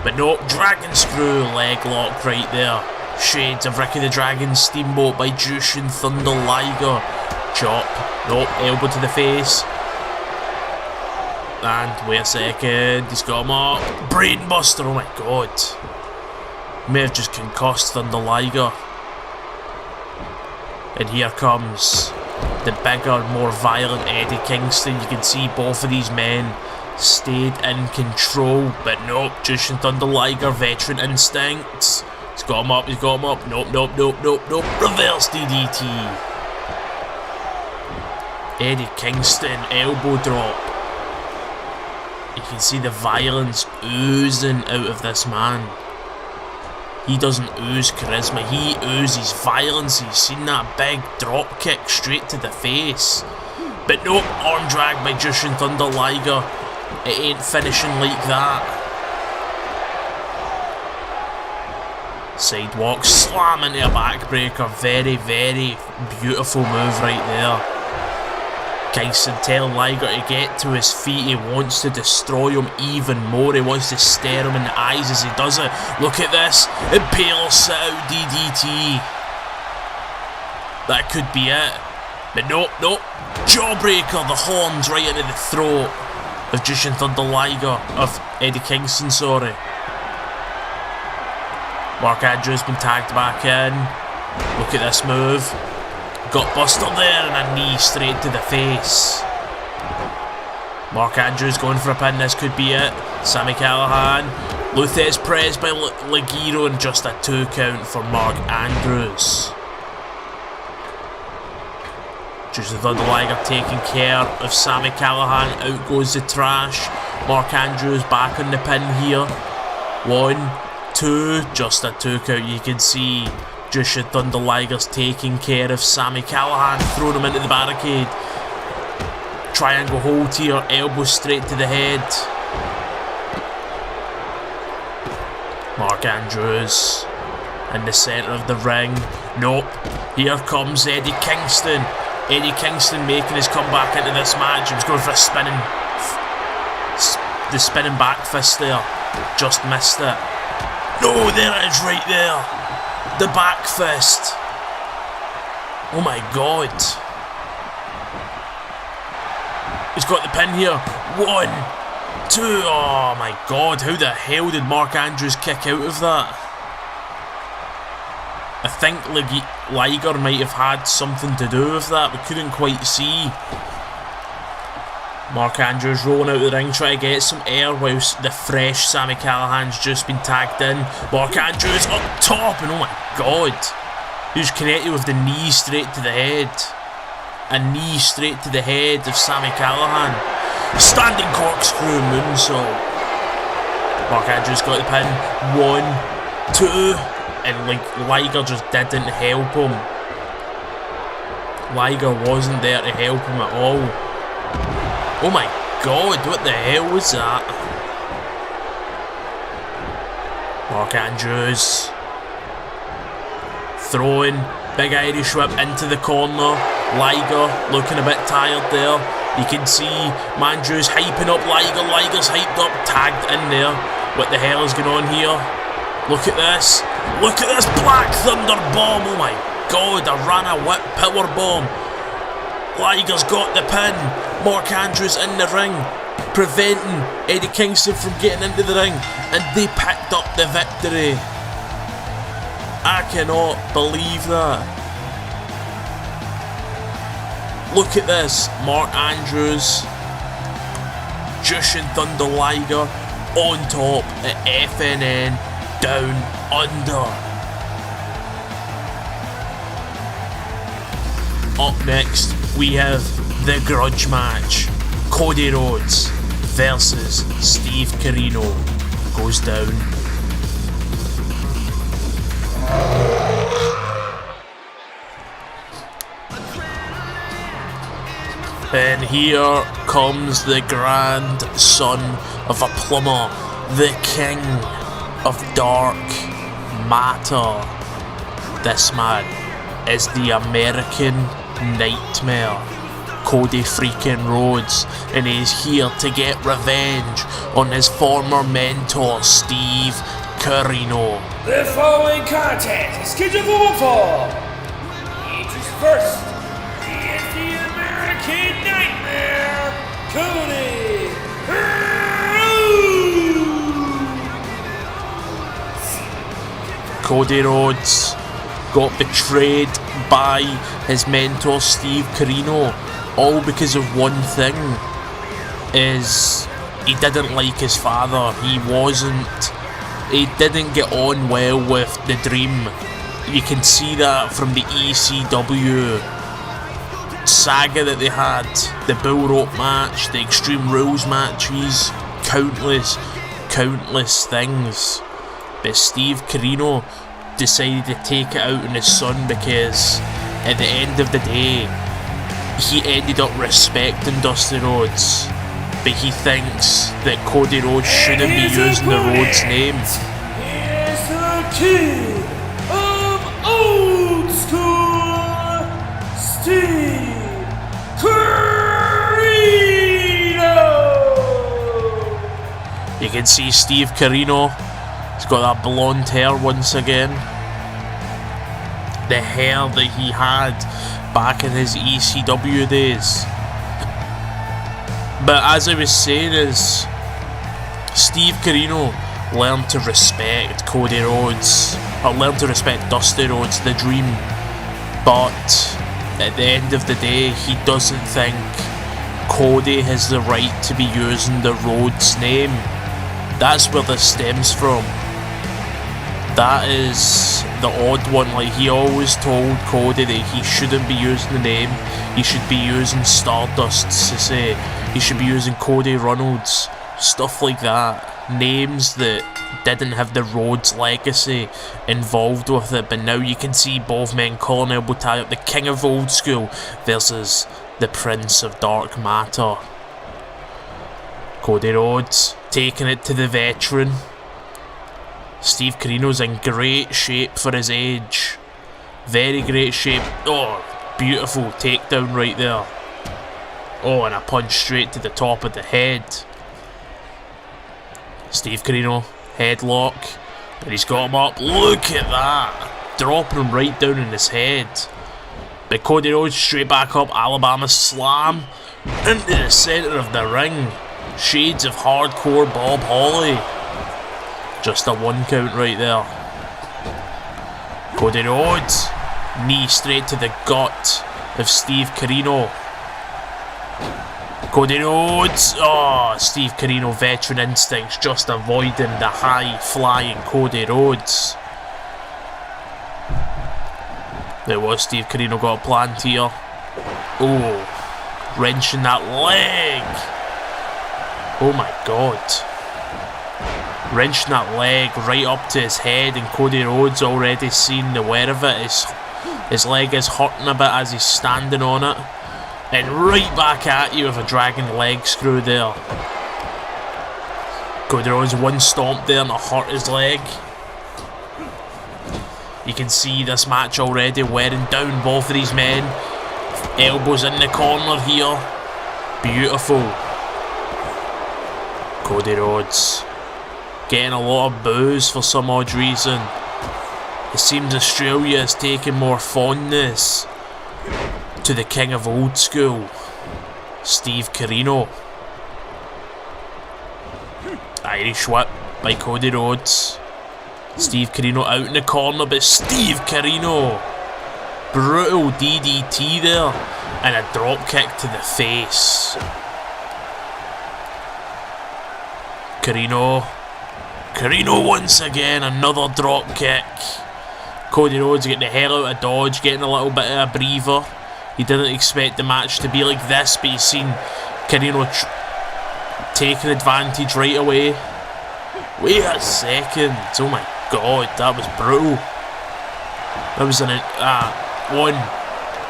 But no, Dragon Screw leg lock right there. Shades of Ricky the Dragon Steamboat by Jushin Thunder Liger. Chop. Nope, elbow to the face. And wait a second, he's got him up. Brainbuster, oh my god. May have just concussed Thunder Liger. And here comes the bigger, more violent Eddie Kingston. You can see both of these men stayed in control, but nope, Jushin Thunder Liger, veteran instincts. He's got him up, he's got him up. Nope, nope, nope, nope, nope. Reverse DDT. Eddie Kingston, elbow drop. You can see the violence oozing out of this man. He doesn't ooze charisma, he oozes violence. He's seen that big drop kick straight to the face. But nope, arm drag by Jushin Thunder Liger. It ain't finishing like that. Sidewalk slam into a backbreaker. Very, very beautiful move right there. Kingston telling Liger to get to his feet. He wants to destroy him even more. He wants to stare him in the eyes as he does it. Look at this. Impale Sit-Out DDT. That could be it. But nope, nope. Jawbreaker. The horns right into the throat of Jushin Thunder Liger. Of Eddie Kingston, sorry. Mark Andrews been tagged back in. Look at this move. Got busted there and a knee straight to the face. Mark Andrews going for a pin. This could be it. Sami Callihan. Luthes press by Ligero and just a 2 count for Mark Andrews. Jushin Thunder Liger taking care of Sami Callihan. Out goes the trash. Mark Andrews back on the pin here. 1, 2, just a 2 count. You can see Jushin Thunder Liger's taking care of Sami Callihan, throwing him into the barricade. Triangle hold here, elbow straight to the head. Mark Andrews in the centre of the ring. Nope. Here comes Eddie Kingston. Eddie Kingston making his comeback into this match. He was going for a spinning back fist there. Just missed it. No, there it is right there. The back fist. Oh my god. He's got the pin here. 1, 2. Oh my god. How the hell did Mark Andrews kick out of that? I think Liger might have had something to do with that. We couldn't quite see. Mark Andrews rolling out the ring, trying to get some air whilst the fresh Sami Callihan's just been tagged in. Mark Andrews up top, and oh my god. He was connected with the knee straight to the head. A knee straight to the head of Sami Callihan. Standing corkscrew moonsault. Mark Andrews got the pin. 1, 2. And Liger just didn't help him. Liger wasn't there to help him at all. Oh my god, what the hell was that? Mark Andrews throwing big Irish whip into the corner. Liger looking a bit tired there. You can see Andrews hyping up Liger. Liger's hyped up, tagged in there. What the hell is going on here? Look at this. Look at this Black Thunder bomb. Oh my god, a Rana whip power bomb. Liger's got the pin. Mark Andrews in the ring, preventing Eddie Kingston from getting into the ring, and they picked up the victory. I cannot believe that. Look at this. Mark Andrews, Jushin Thunder Liger on top at FNN Down Under. Up next, we have the grudge match. Cody Rhodes versus Steve Corino goes down. And here comes the grandson of a plumber, the king of dark matter. This man is the American Nightmare, Cody freaking Rhodes, and he's here to get revenge on his former mentor, Steve Corino. The following contest is scheduled for one fall. Introduce first, he is the American Nightmare, Cody Rhodes. Cody Rhodes got betrayed by his mentor Steve Corino, all because of one thing, is he didn't like his father. He didn't get on well with the Dream. You can see that from the ECW saga that they had, the bull rope match, the Extreme Rules matches, countless things. But Steve Corino decided to take it out on his son, because at the end of the day he ended up respecting Dusty Rhodes, but he thinks that Cody Rhodes shouldn't be using the Rhodes name. Here's the king of old school, Steve Corino. You can see Steve Corino, he's got that blonde hair once again. The hair that he had back in his ECW days. But as I was saying, is Steve Corino learned to respect Cody Rhodes, or learned to respect Dusty Rhodes, the Dream. But at the end of the day, he doesn't think Cody has the right to be using the Rhodes name. That's where this stems from. That is the odd one. Like, he always told Cody that he shouldn't be using the name. He should be using Stardust to say. He should be using Cody Reynolds. Stuff like that. Names that didn't have the Rhodes legacy involved with it. But now you can see both men calling elbow tie up, the king of old school versus the prince of dark matter. Cody Rhodes taking it to the veteran. Steve Corino's in great shape for his age. Very great shape. Oh, beautiful takedown right there. Oh, and a punch straight to the top of the head. Steve Corino, headlock. And he's got him up. Look at that. Dropping him right down in his head. But Cody Rhodes straight back up. Alabama slam. Into the centre of the ring. Shades of hardcore Bob Holly. Just a 1 count right there. Cody Rhodes. Knee straight to the gut of Steve Corino. Cody Rhodes. Oh, Steve Corino, veteran instincts, just avoiding the high-flying Cody Rhodes. There was Steve Corino got a plant here. Oh, wrenching that leg. Oh my god. Wrenching that leg right up to his head, and Cody Rhodes already seen the wear of it. His leg is hurting a bit as he's standing on it. And right back at you with a dragon leg screw there. Cody Rhodes one stomp there and it hurt his leg. You can see this match already wearing down both of these men. Elbows in the corner here. Beautiful. Cody Rhodes getting a lot of boos for some odd reason. It seems Australia is taking more fondness to the king of old school, Steve Corino. Irish whip by Cody Rhodes. Steve Corino out in the corner, but Steve Corino, brutal DDT there, and a drop kick to the face. Corino once again, another drop kick. Cody Rhodes getting the hell out of dodge, getting a little bit of a breather. He didn't expect the match to be like this, but he's seen Corino taking advantage right away. Wait a second. Oh my god, that was brutal. That was an 1,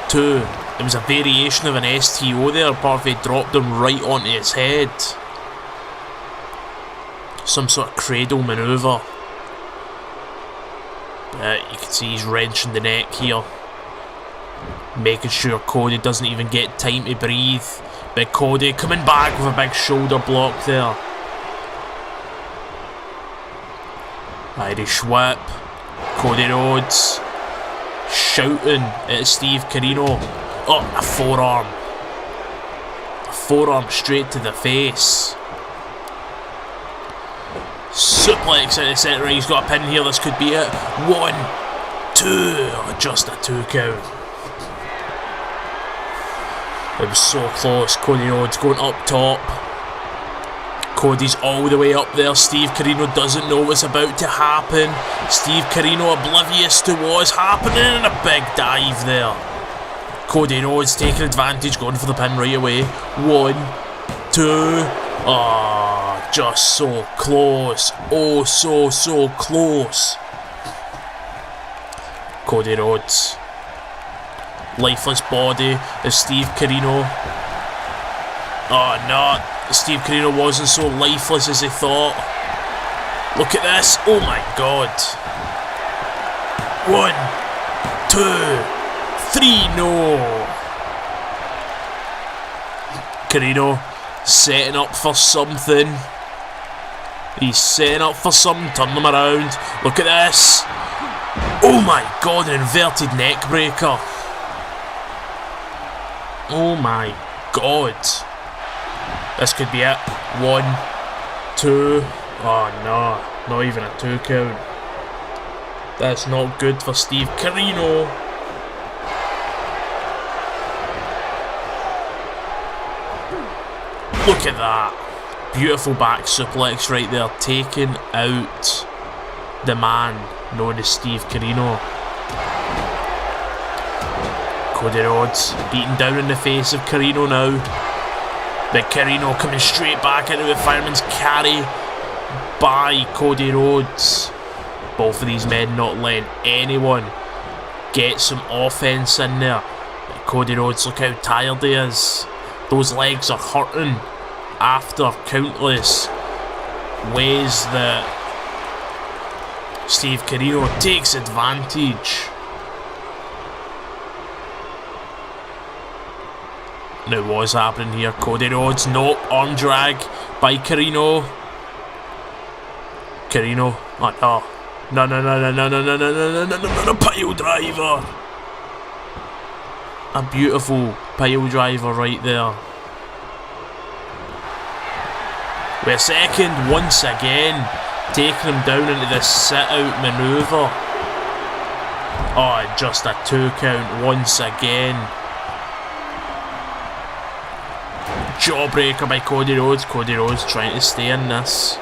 2. It was a variation of an STO there, apart from he dropped him right onto his head. Some sort of cradle manoeuvre. You can see he's wrenching the neck here, making sure Cody doesn't even get time to breathe. But Cody coming back with a big shoulder block there. Irish whip. Cody Rhodes shouting at Steve Corino. Oh, a forearm. A forearm straight to the face. Suplex out of the centre. He's got a pin here. This could be it. 1, 2. Just a 2 count. It was so close. Cody Rhodes going up top. Cody's all the way up there. Steve Corino doesn't know what's about to happen. Steve Corino oblivious to what's happening, and a big dive there. Cody Rhodes taking advantage, going for the pin right away. 1, 2. Oh, just so close. Oh, so close. Cody Rhodes. Lifeless body of Steve Corino. Oh no, Steve Corino wasn't so lifeless as he thought. Look at this. Oh my god. 1, 2, 3. No. Corino setting up for something. He's setting up for something. Turn them around. Look at this. Oh my god, an inverted neck breaker. Oh my god. This could be it. 1, 2. Oh no, not even a 2 count. That's not good for Steve Corino. Look at that. Beautiful back suplex right there, taking out the man known as Steve Corino. Cody Rhodes beaten down in the face of Corino now. But Corino coming straight back into the fireman's carry by Cody Rhodes. Both of these men not letting anyone get some offense in there. But Cody Rhodes, look how tired he is. Those legs are hurting after countless ways that Steve Corino takes advantage. Now what's happening here? Cody Rhodes, nope, arm drag by Corino. Corino, oh no. No, pile driver. A beautiful pile driver right there. We're second once again, taking him down into this sit-out manoeuvre. Oh, just a 2 count once again. Jawbreaker by Cody Rhodes. Cody Rhodes trying to stay in this.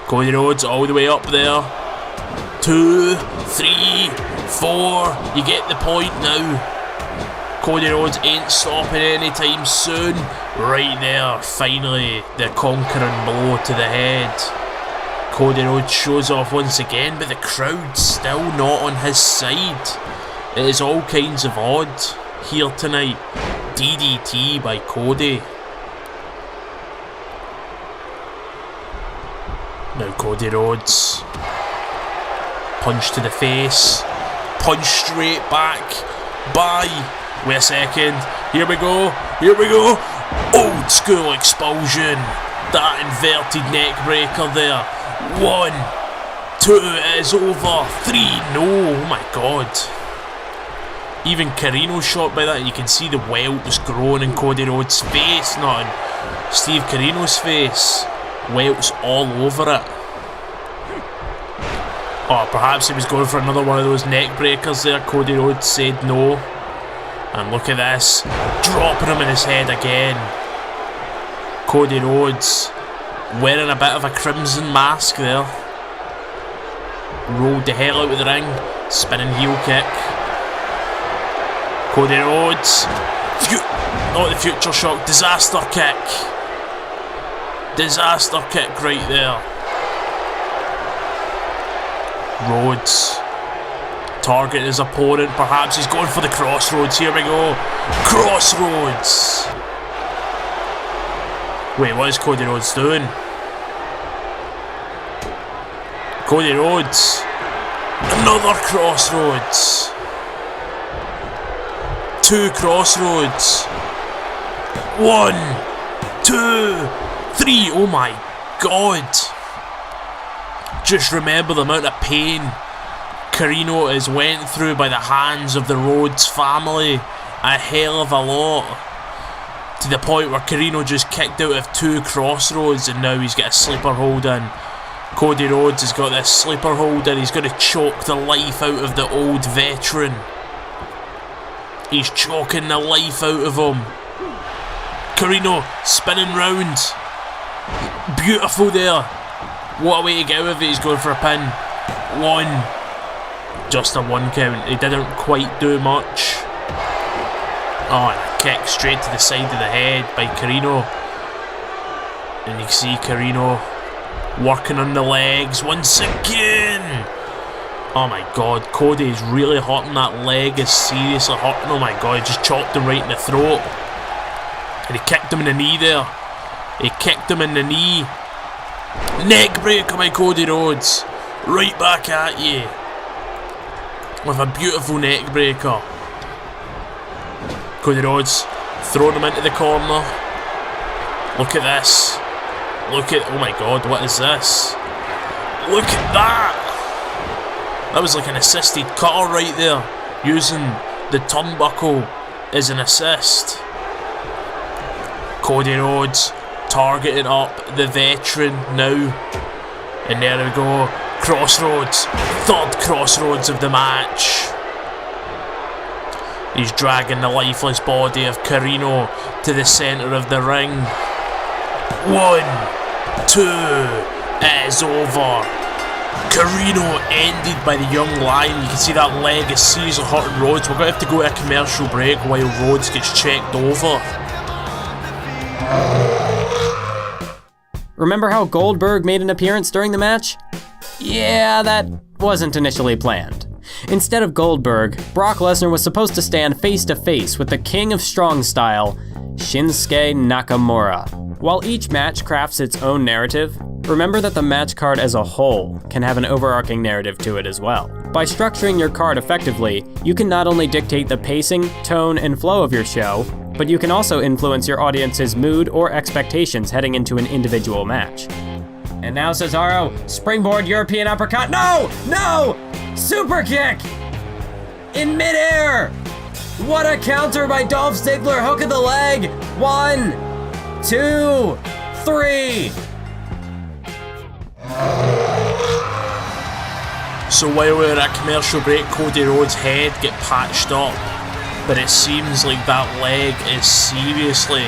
Cody Rhodes all the way up there. 2, 3, 4. You get the point now. Cody Rhodes ain't stopping anytime soon. Right there, finally, the conquering blow to the head. Cody Rhodes shows off once again, but the crowd's still not on his side. It is all kinds of odd here tonight. DDT by Cody. Now Cody Rhodes. Punch to the face. Punch straight back by... Wait a second. Here we go. Old school expulsion. That inverted neck breaker there. 1, 2, it is over. 3, no. Oh my god. Even Corino's shot by that. You can see the welt was growing in Cody Rhodes' face, not in Steve Corino's face. Welts all over it. Oh, perhaps he was going for another one of those neck breakers there. Cody Rhodes said no. And look at this, dropping him in his head again. Cody Rhodes wearing a bit of a crimson mask there. Rolled the hell out of the ring, spinning heel kick. Cody Rhodes, not the future shock, disaster kick. Disaster kick right there. Rhodes targeting his opponent, perhaps he's going for the crossroads. Here we go, crossroads. Wait, what is Cody Rhodes doing? Cody Rhodes, another crossroads. 2 crossroads. 1, 2, 3. Oh my god. Just remember the amount of pain Corino has went through by the hands of the Rhodes family. A hell of a lot. To the point where Corino just kicked out of 2 crossroads and now he's got a sleeper hold in. Cody Rhodes has got this sleeper hold in. He's going to choke the life out of the old veteran. He's choking the life out of him. Corino spinning round. Beautiful there. What a way to get out of it. He's going for a pin. 1. Just a 1 count. He didn't quite do much. Oh, and a kick straight to the side of the head by Corino. And you can see Corino working on the legs once again. Oh my god, Cody is really hurting. That leg is seriously hurting. Oh my god, he just chopped him right in the throat. And he kicked him in the knee there. He kicked him in the knee. Neck breaker by Cody Rhodes. Right back at you. With a beautiful neck breaker. Cody Rhodes throwing him into the corner. Look at this. Look at, oh my god, what is this? Look at that. That was like an assisted cutter right there, using the turnbuckle as an assist. Cody Rhodes targeting up the veteran now. And there we go. Crossroads. 3rd crossroads of the match. He's dragging the lifeless body of Corino to the centre of the ring. 1, 2, it is over. Corino ended by the young lion. You can see that leg is seriously hurting Rhodes. We're going to have to go to a commercial break while Rhodes gets checked over. Remember how Goldberg made an appearance during the match? Yeah, that wasn't initially planned. Instead of Goldberg, Brock Lesnar was supposed to stand face to face with the King of Strong Style, Shinsuke Nakamura. While each match crafts its own narrative, remember that the match card as a whole can have an overarching narrative to it as well. By structuring your card effectively, you can not only dictate the pacing, tone, and flow of your show, but you can also influence your audience's mood or expectations heading into an individual match. And now Cesaro, springboard European uppercut. No! No! Super kick! In midair! What a counter by Dolph Ziggler, hook of the leg. 1, 2, 3. So while we were at commercial break, Cody Rhodes' head get patched up, but it seems like that leg is seriously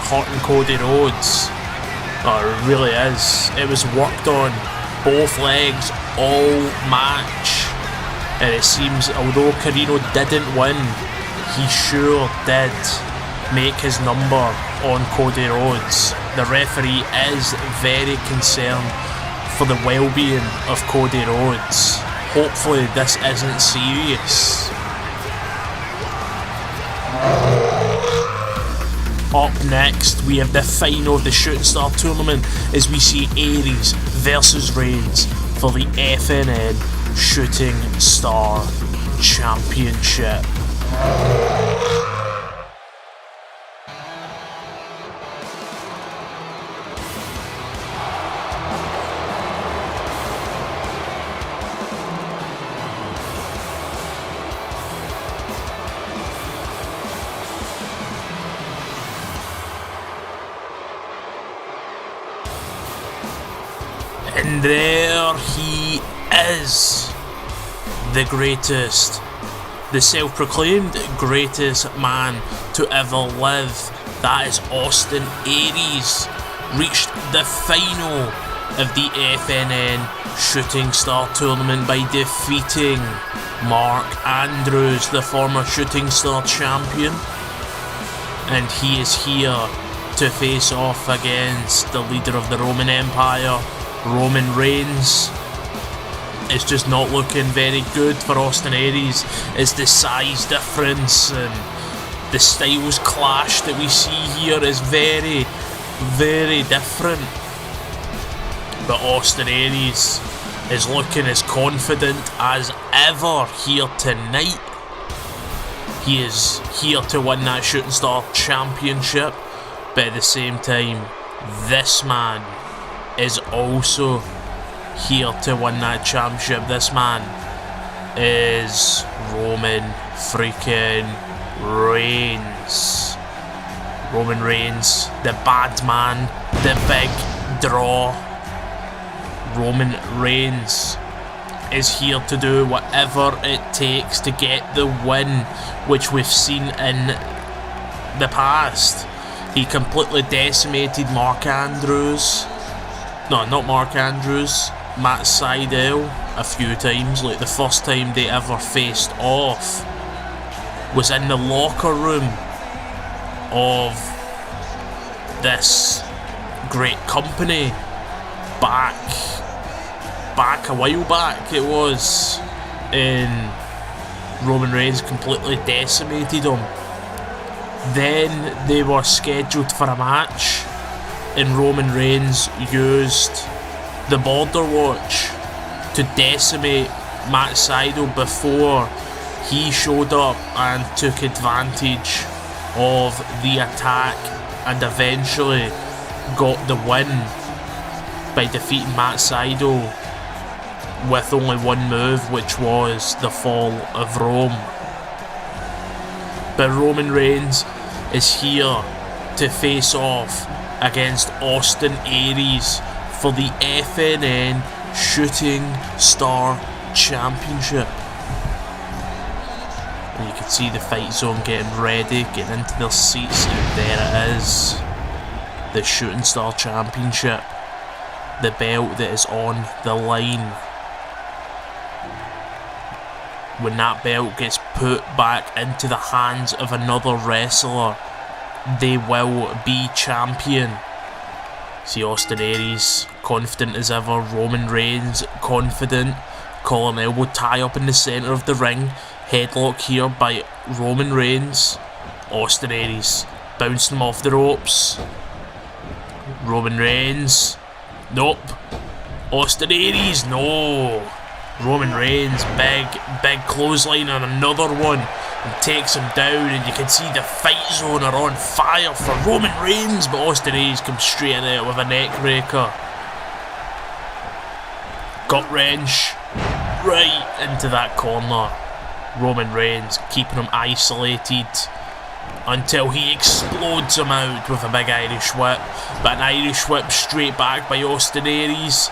hurting Cody Rhodes. Oh, it really is. It was worked on both legs all match, and it seems although Corino didn't win, he sure did make his number on Cody Rhodes. The referee is very concerned for the well-being of Cody Rhodes. Hopefully this isn't serious. Up next, we have the final of the Shooting Star Tournament as we see Aries versus Reigns for the FNN Shooting Star Championship. And there he is, the greatest, the self-proclaimed greatest man to ever live. That is Austin Aries, reached the final of the FNN Shooting Star Tournament by defeating Mark Andrews, the former Shooting Star champion. And he is here to face off against the leader of the Roman Empire, Roman Reigns. It's just not looking very good for Austin Aries. It's the size difference and the styles clash that we see here is very, very different. But Austin Aries is looking as confident as ever here tonight. He is here to win that Shooting Star Championship, but at the same time, this man is also here to win that championship. This man is Roman freaking Reigns. Roman Reigns, the bad man, the big draw. Roman Reigns is here to do whatever it takes to get the win, which we've seen in the past. He completely decimated Mark Andrews. No, not Mark Andrews, Matt Sydal a few times. Like the first time they ever faced off was in the locker room of this great company back a while back it was, and Roman Reigns completely decimated him. Then they were scheduled for a match, and Roman Reigns used the Border Watch to decimate Matt Sydal before he showed up and took advantage of the attack and eventually got the win by defeating Matt Sydal with only one move, which was the Fall of Rome. But Roman Reigns is here to face off against Austin Aries for the FNN Shooting Star Championship. And you can see the fight zone getting ready, getting into their seats, and there it is. The Shooting Star Championship. The belt that is on the line. When that belt gets put back into the hands of another wrestler, they will be champion. See Austin Aries, confident as ever. Roman Reigns, confident. Collar and elbow tie up in the centre of the ring. Headlock here by Roman Reigns. Austin Aries bouncing him off the ropes. Roman Reigns. Nope. Austin Aries. No. Roman Reigns, big clothesline and another one, and takes him down, and you can see the fight zone are on fire for Roman Reigns, but Austin Aries comes straight in it with a neck breaker. Gut wrench right into that corner. Roman Reigns keeping him isolated until he explodes him out with a big Irish whip, but an Irish whip straight back by Austin Aries,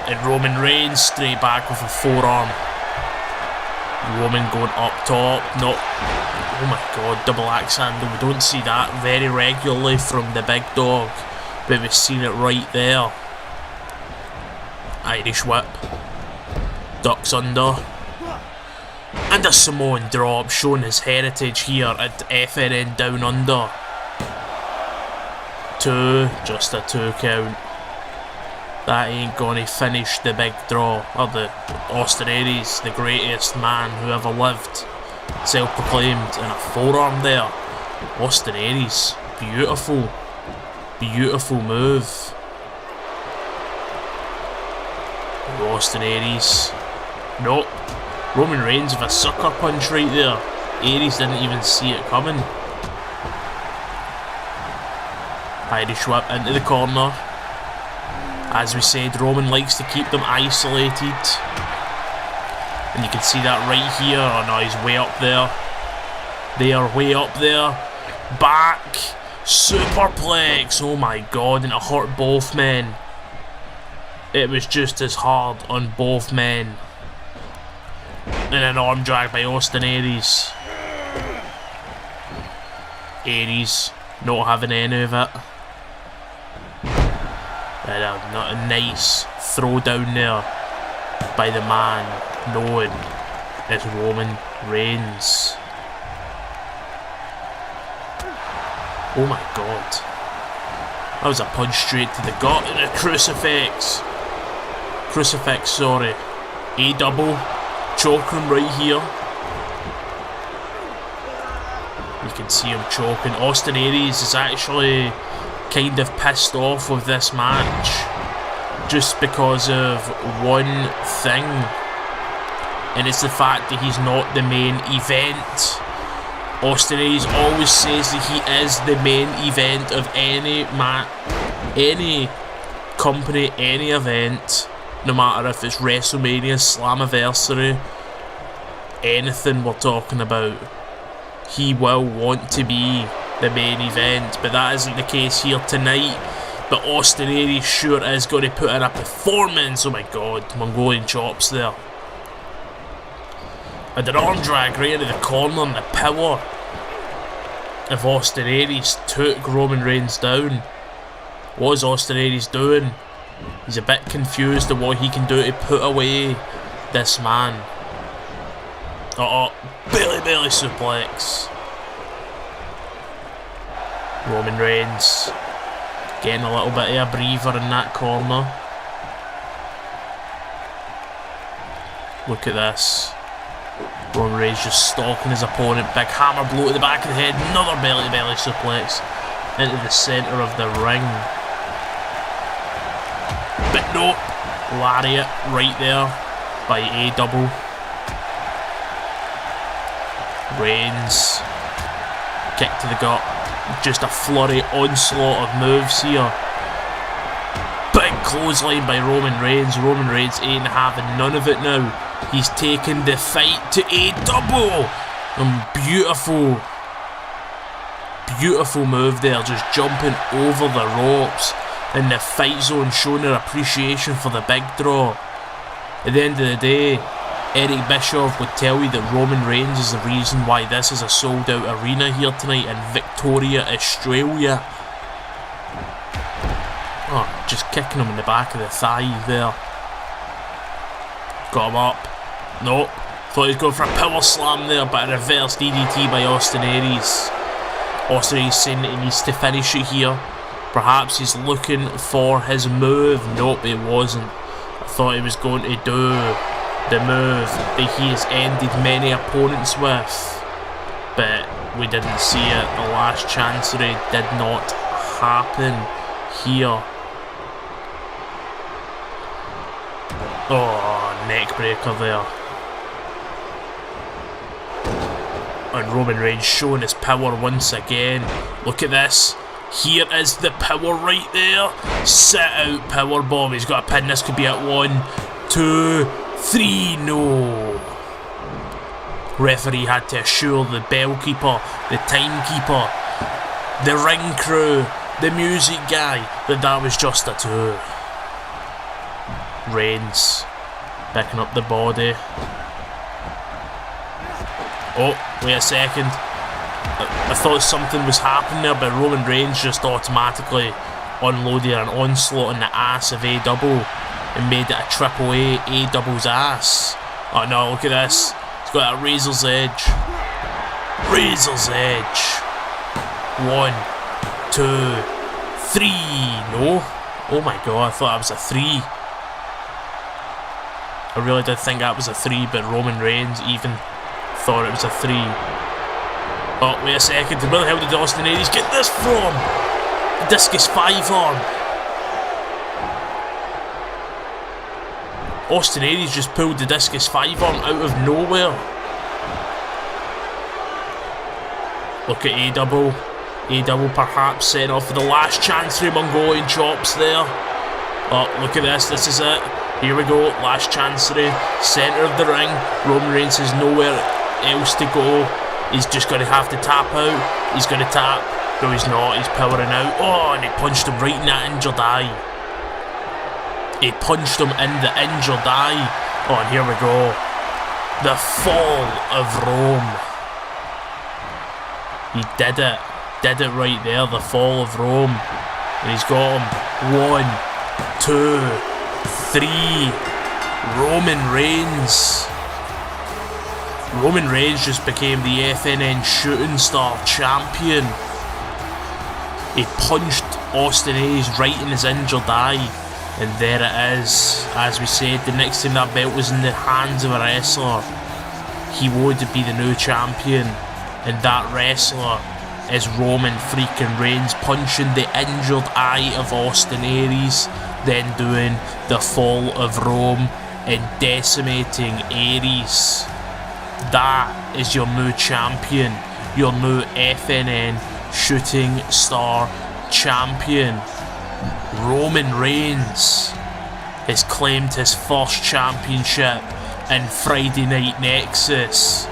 and Roman Reigns straight back with a forearm. Roman going up top. No. Oh my god, double axe handle. We don't see that very regularly from the big dog, but we've seen it right there. Irish whip. Ducks under. And a Samoan drop, showing his heritage here at FNN Down Under. 2, just a 2 count. That ain't gonna finish the big draw, or the Austin Aries, the greatest man who ever lived, self-proclaimed, and a forearm there. Austin Aries, beautiful, beautiful move. Austin Aries, nope. Roman Reigns with a sucker punch right there. Aries didn't even see it coming. Irish whip into the corner. As we said, Roman likes to keep them isolated. And you can see that right here. Oh no, he's way up there. They are way up there. Back. Superplex. Oh my god, and it hurt both men. It was just as hard on both men. And an arm drag by Austin Aries. Aries not having any of it. And not a nice throw down there by the man known as Roman Reigns. Oh my god. That was a punch straight to the gut and a crucifix. Crucifix, sorry. A double. Choking him right here. You can see him choking. Austin Aries is actually kind of pissed off with this match just because of one thing, and it's the fact that he's not the main event. Austin Aries always says that he is the main event of any company, any event, no matter if it's WrestleMania, Slammiversary, anything we're talking about. He will want to be the main event, but that isn't the case here tonight. But Austin Aries sure is going to put in a performance. Oh my god, Mongolian chops there. And an arm drag right into the corner, and the power of Austin Aries took Roman Reigns down. What is Austin Aries doing? He's a bit confused at what he can do to put away this man. Belly suplex. Roman Reigns getting a little bit of a breather in that corner. Look at this. Roman Reigns just stalking his opponent. Big hammer blow to the back of the head. Another belly suplex into the centre of the ring. But no, lariat right there by A double. Reigns, kick to the gut. Just a flurry onslaught of moves here. Big clothesline by Roman Reigns. Roman Reigns ain't having none of it now. He's taken the fight to A double. And beautiful move there, just jumping over the ropes in the fight zone, showing their appreciation for the big draw. At the end of the day, Eric Bischoff would tell you that Roman Reigns is the reason why this is a sold out arena here tonight in Victoria, Australia. Oh, just kicking him in the back of the thigh there. Got him up. Nope. Thought he was going for a power slam there, but a reverse DDT by Austin Aries. Austin Aries saying that he needs to finish it here. Perhaps he's looking for his move. Nope, it wasn't. I thought he was going to do the move that he has ended many opponents with, but we didn't see it. The last chancery did not happen here Oh, neck breaker there. And Roman Reigns showing his power once again. Look at this. Here is the power right there. Sit out power bomb. He's got a pin. This could be at 1, 2, 3. No. Referee had to assure the bell keeper, the timekeeper, the ring crew, the music guy that was just a 2. Reigns picking up the body. Oh, wait a second. I thought something was happening there, but Roman Reigns just automatically unloaded an onslaught on the ass of A-Double and made it a triple A-Double's ass. Oh no, look at this. He's got that razor's edge. Razor's edge. 1, 2, 3. No. Oh my god, I thought that was a 3. I really did think that was a 3, but Roman Reigns even thought it was a 3. Oh, wait a second. Where the hell did Austin Aries get this from? The discus 5 arm. Austin Aries just pulled the discus 5 arm out of nowhere. Look at A-Double. A-Double perhaps setting off for the last chance through Mongolian chops there. Oh, look at this. This is it. Here we go. Last chancery. Centre of the ring. Roman Reigns has nowhere else to go. He's just going to have to tap out. He's going to tap. No, he's not. He's powering out. Oh, and he punched him right in that injured eye. He punched him in the injured eye. Oh, and here we go. The fall of Rome. He did it. Did it right there. The fall of Rome. And he's got him. 1, 2, 3. Roman Reigns. Roman Reigns just became the FNN Shooting Star Champion. He punched Austin Aries right in his injured eye. And there it is. As we said, the next time that belt was in the hands of a wrestler, he would be the new champion. And that wrestler is Roman freaking Reigns, punching the injured eye of Austin Aries, then doing the fall of Rome and decimating Aries. That is your new champion, your new FNN Shooting Star Champion. Roman Reigns has claimed his first championship in Friday Night Nexus.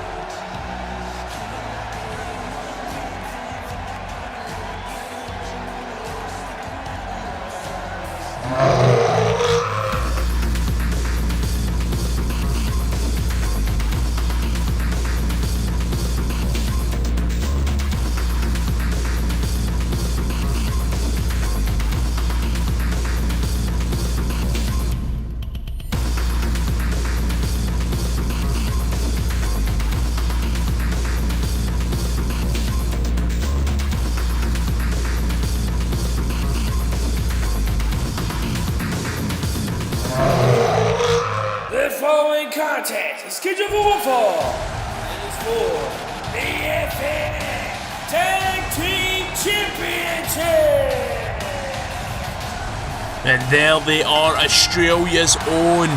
Contest is scheduled for one fall. It is for the FNN Tag Team Championship. And there they are, Australia's own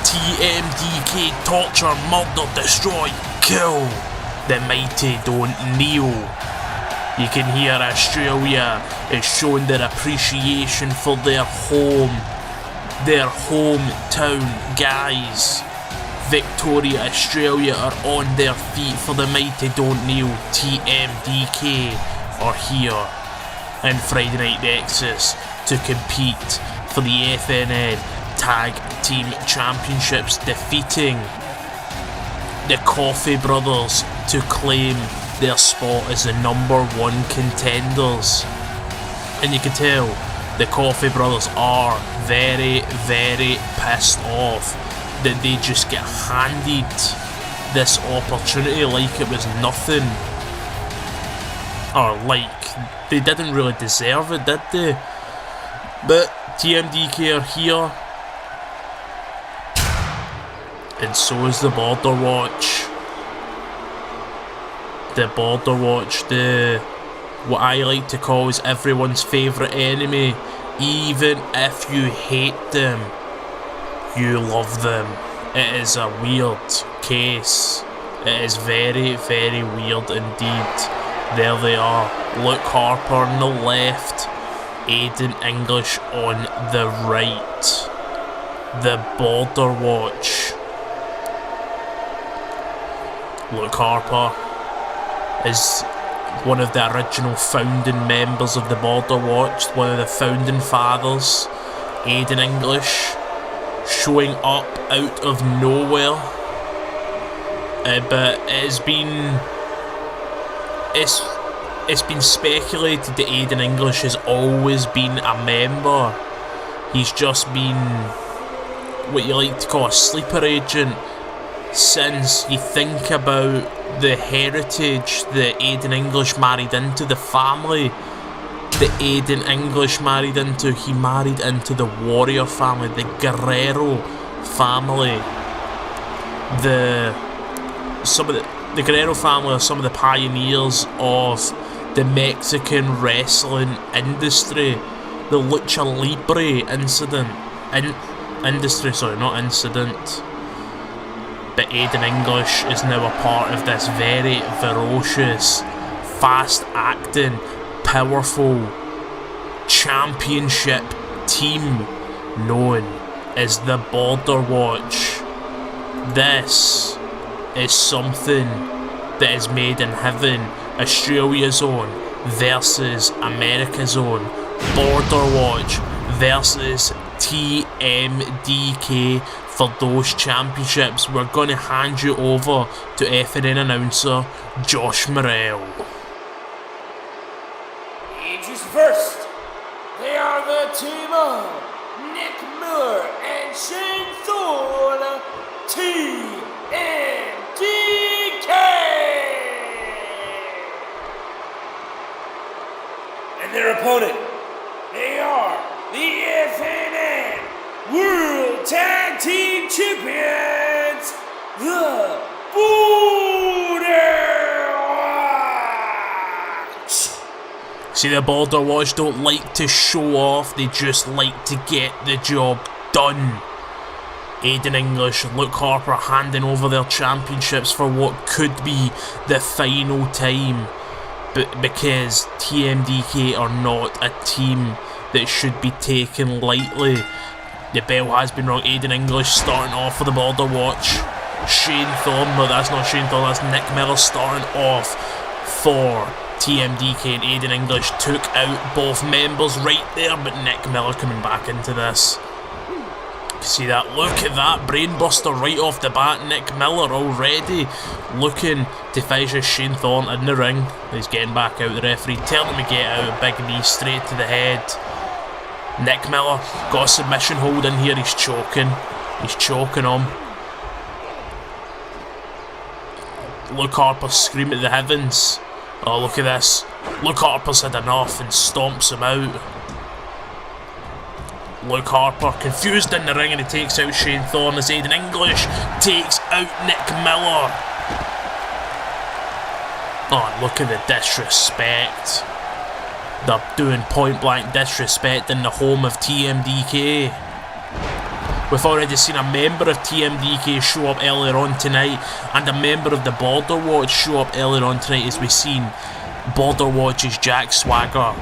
TMDK. Torture, murder, destroy, kill. The mighty don't kneel. You can hear Australia is showing their appreciation for their home, their hometown guys. Victoria, Australia are on their feet for the mighty don't kneel. TMDK are here in Friday Night Nexus to compete for the FNN Tag Team Championships, defeating the Coffee Brothers to claim their spot as the #1 contenders. And you can tell the Coffee Brothers are very, very pissed off that they just get handed this opportunity like it was nothing. Or like they didn't really deserve it, did they? But TMDK are here. And so is the Border Watch. The Border Watch, what I like to call is everyone's favourite enemy, even if you hate them. you love them. It is a weird case. It is very, very weird indeed. There they are. Luke Harper on the left, Aiden English on the right. The Border Watch. Luke Harper is one of the original founding members of the Border Watch, one of the founding fathers. Aiden English showing up out of nowhere, but it's been speculated that Aiden English has always been a member. He's just been what you like to call a sleeper agent, since you think about the heritage that Aiden English married into, the family that Aiden English married into. He married into the Warrior family, the Guerrero family. The Guerrero family are some of the pioneers of the Mexican wrestling industry, the Lucha Libre industry. But Aiden English is now a part of this very ferocious, fast-acting, powerful championship team known as the Border Watch. This is something that is made in heaven. Australia's own versus America's own. Border Watch versus TMDK for those championships. We're going to hand you over to FNN announcer Josh Morrell. Ages first, they are the team of Nick Miller and Shane Thorne, TMDK. And their opponent, they are the FNN World Tag Team Champions, the Border Watch. See, the Border Watch don't like to show off, they just like to get the job done. Aiden English, Luke Harper handing over their championships for what could be the final time, but because TMDK are not a team that should be taken lightly. The bell has been rung. Aiden English starting off for the Border Watch. Shane Thorne, no, that's not Shane Thorne, that's Nick Miller starting off for TMDK, and Aiden English took out both members right there, but Nick Miller coming back into this. See that? Look at that brainbuster right off the bat. Nick Miller already looking to fight Shane Thorne in the ring. He's getting back out. The referee telling him to get out. Big knee straight to the head. Nick Miller got a submission hold in here. He's choking. He's choking him. Luke Harper screaming at the heavens. Oh, look at this. Luke Harper's had enough and stomps him out. Luke Harper confused in the ring, and he takes out Shane Thorne as Aiden English takes out Nick Miller. Oh, look at the disrespect. They're doing point blank disrespect in the home of TMDK. We've already seen a member of TMDK show up earlier on tonight, and a member of the Border Watch show up earlier on tonight, as we've seen Border Watch's Jack Swagger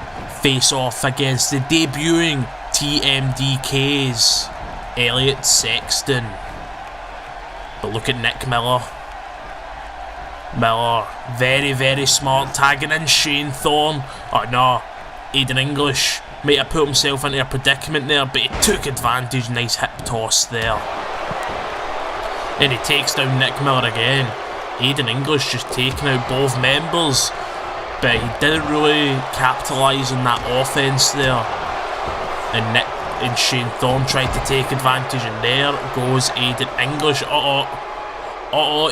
face off against the debuting TMDK's Elliot Sexton. But look at Nick Miller. Miller, very, very smart, tagging in Shane Thorne. Oh no, Aiden English might have put himself into a predicament there, but he took advantage. Nice hip toss there. And he takes down Nick Miller again. Aiden English just taking out both members, but he didn't really capitalise on that offence there. And Nick and Shane Thorne tried to take advantage, and there goes Aiden English.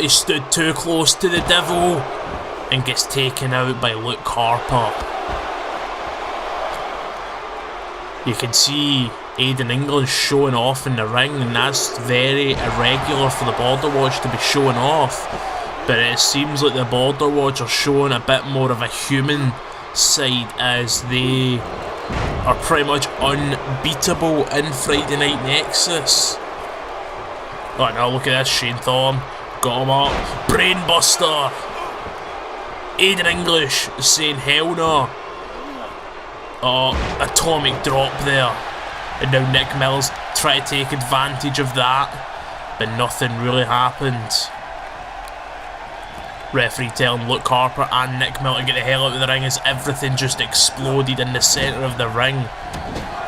He stood too close to the devil and gets taken out by Luke Harper. You can see Aiden English showing off in the ring, and that's very irregular for the Border Watch to be showing off. But it seems like the Border Watch are showing a bit more of a human side, as they are pretty much unbeatable in Friday Night Nexus. Oh no, look at this, Shane Thorne. Got him up. Brainbuster. Aiden English saying hell no. Oh, atomic drop there. And now Nick Mills trying to take advantage of that. But nothing really happened. Referee telling Luke Harper and Nick Mills to get the hell out of the ring as everything just exploded in the centre of the ring.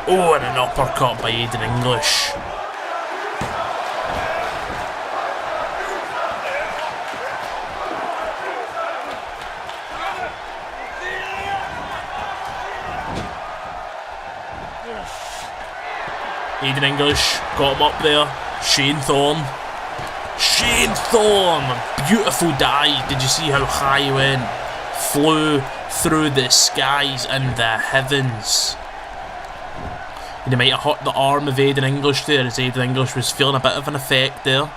Oh, and an uppercut by Aiden English. Aiden English got him up there. Shane Thorne. Shane Thorne! Beautiful dive. Did you see how high he went? Flew through the skies and the heavens. And he might have hurt the arm of Aiden English there, as Aiden English was feeling a bit of an effect there.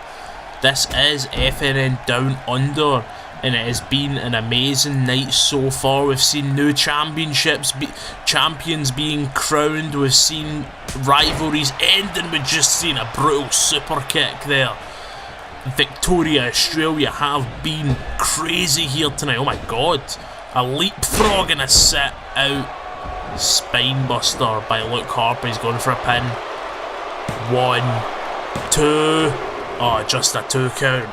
This is FNN Down Under, and it has been an amazing night so far. We've seen new champions being crowned. We've seen rivalries ending with just seeing a brutal super kick there. Victoria, Australia have been crazy here tonight. Oh my god. A leapfrog and a sit out. Spinebuster by Luke Harper. He's going for a pin. 1, 2. Oh, just a 2 count.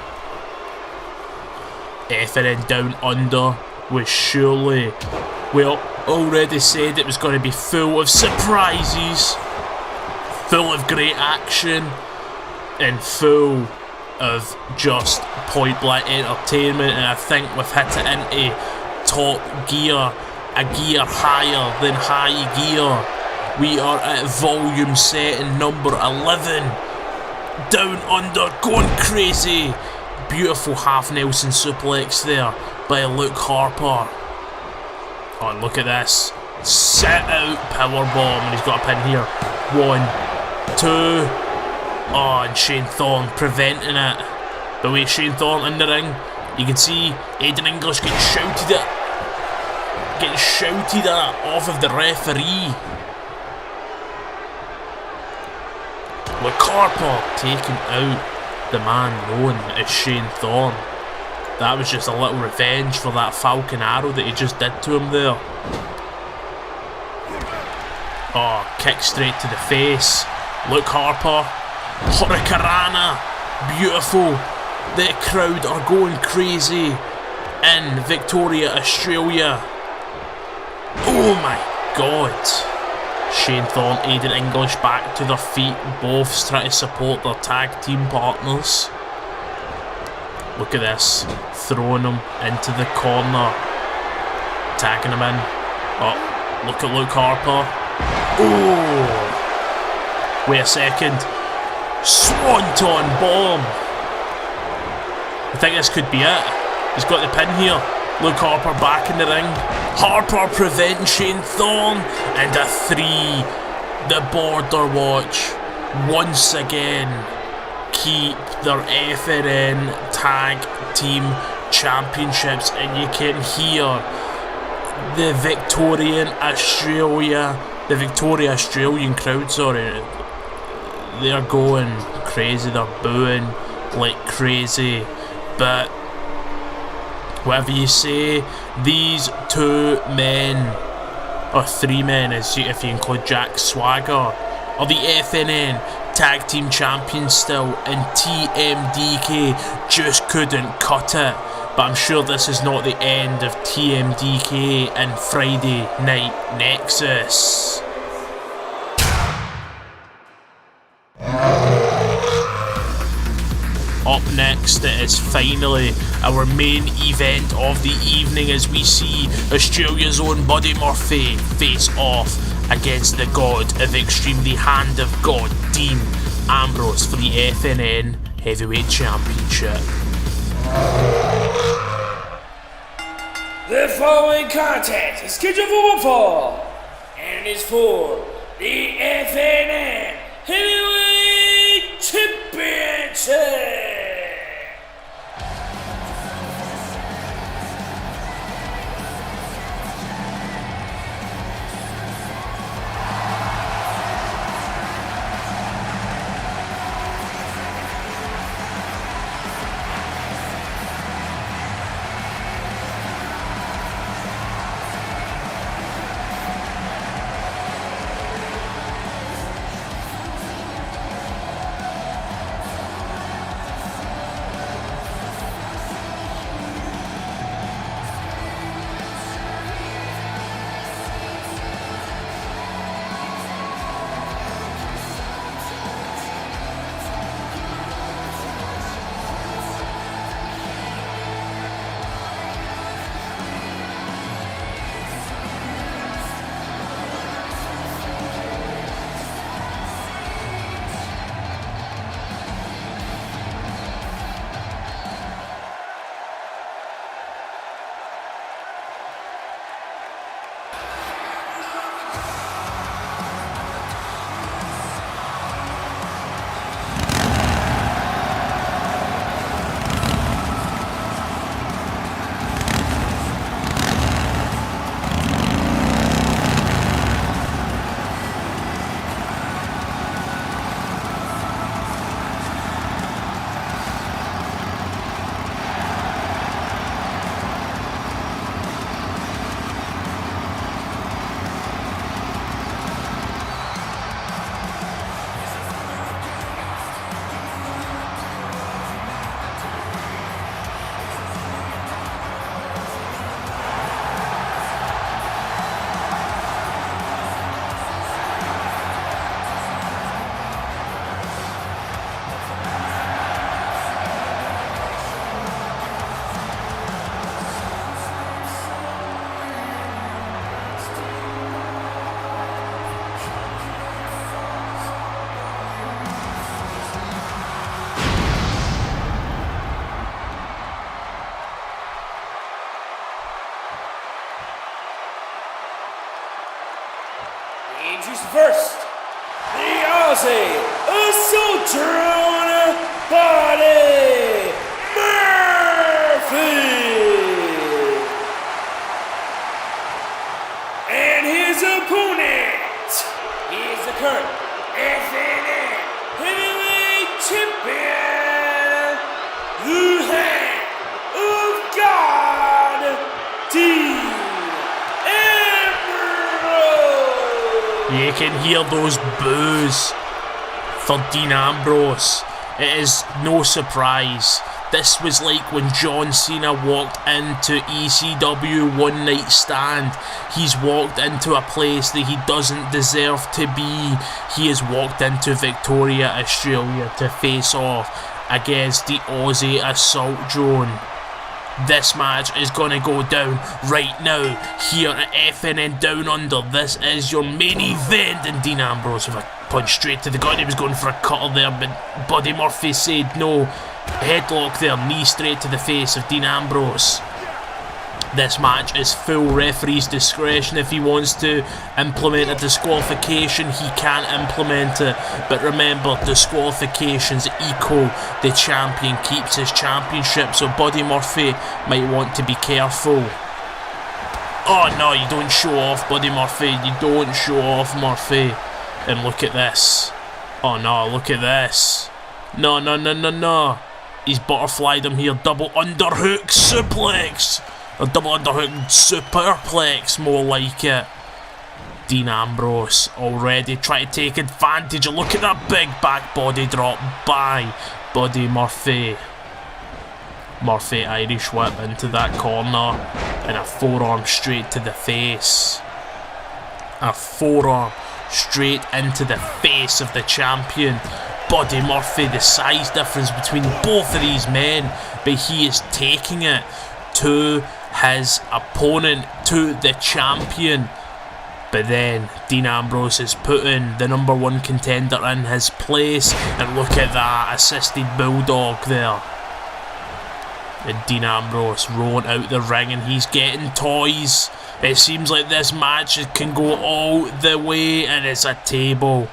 FNN Down Under was surely, well, already said it was going to be full of surprises, full of great action, and full of just point blank entertainment. And I think we've hit it into top gear, a gear higher than high gear. We are at volume setting number 11. Down Under, going crazy. Beautiful half Nelson suplex there by Luke Harper. Oh, and look at this. Set out powerbomb, and he's got a pin here. 1, 2. Oh, and Shane Thorne preventing it. But wait, Shane Thorne in the ring. You can see Aiden English getting shouted at off of the referee. Luke Harper taking out the man known as Shane Thorne. That was just a little revenge for that Falcon Arrow that he just did to him there. Oh, kick straight to the face. Luke Harper. Hurricanrana. Beautiful. The crowd are going crazy in Victoria, Australia. Oh my god. Shane Thorne, Aiden English back to their feet, both trying to support their tag team partners. Look at this, throwing him into the corner, tagging him in. Oh, look at Luke Harper. Oh, wait a second, Swanton bomb. I think this could be it. He's got the pin here. Luke Harper back in the ring. Harper preventing Shane Thorne. And a 3. The Border Watch once again keep their FNN Tag Team Championships. And you can hear the Victoria Australian crowd, sorry. They're going crazy. They're booing like crazy. But whatever you say, these 2 men, or 3 men if you include Jack Swagger, are the FNN Tag Team Champions still, and TMDK just couldn't cut it. But I'm sure this is not the end of TMDK and Friday Night Nexus. Up next, it is finally our main event of the evening as we see Australia's own Buddy Murphy face off against the God of Extreme, the Hand of God, Dean Ambrose, for the FNN Heavyweight Championship. The following contest is scheduled for one fall, and is for the FNN Heavyweight Championship. introduce first, the Aussie Assaultron Body Murphy. And his opponent, he is the current FNN Heavyweight Champion, the Hand of God, Dean Ambrose. You can hear those boos for Dean Ambrose. It is no surprise. This was like when John Cena walked into ECW One Night Stand. He's walked into a place that he doesn't deserve to be. He has walked into Victoria, Australia to face off against the Aussie Assault Drone. This match is going to go down right now here at FNN Down Under. This is your main event, and Dean Ambrose with a punch straight to the gut. He was going for a cutter there, but Buddy Murphy said no. Headlock there, knee straight to the face of Dean Ambrose. This match is full referee's discretion. If he wants to implement a disqualification, he can implement it. But remember, disqualifications equal the champion keeps his championship. So Buddy Murphy might want to be careful. Oh no, you don't show off, Buddy Murphy. You don't show off, Murphy. And look at this. Oh no, look at this. No, no, no, no, no. He's butterflied him here. Double underhook suplex. A double underhook superplex, more like it. Dean Ambrose already trying to take advantage. Look at that big back body drop by Buddy Murphy. Murphy Irish whip into that corner. And a forearm straight to the face. A forearm straight into the face of the champion. Buddy Murphy, the size difference between both of these men, but he is taking it to his opponent, to the champion. But then Dean Ambrose is putting the #1 contender in his place, and look at that assisted bulldog there. And Dean Ambrose rolling out the ring, and he's getting toys. It seems like this match can go all the way, and it's a table.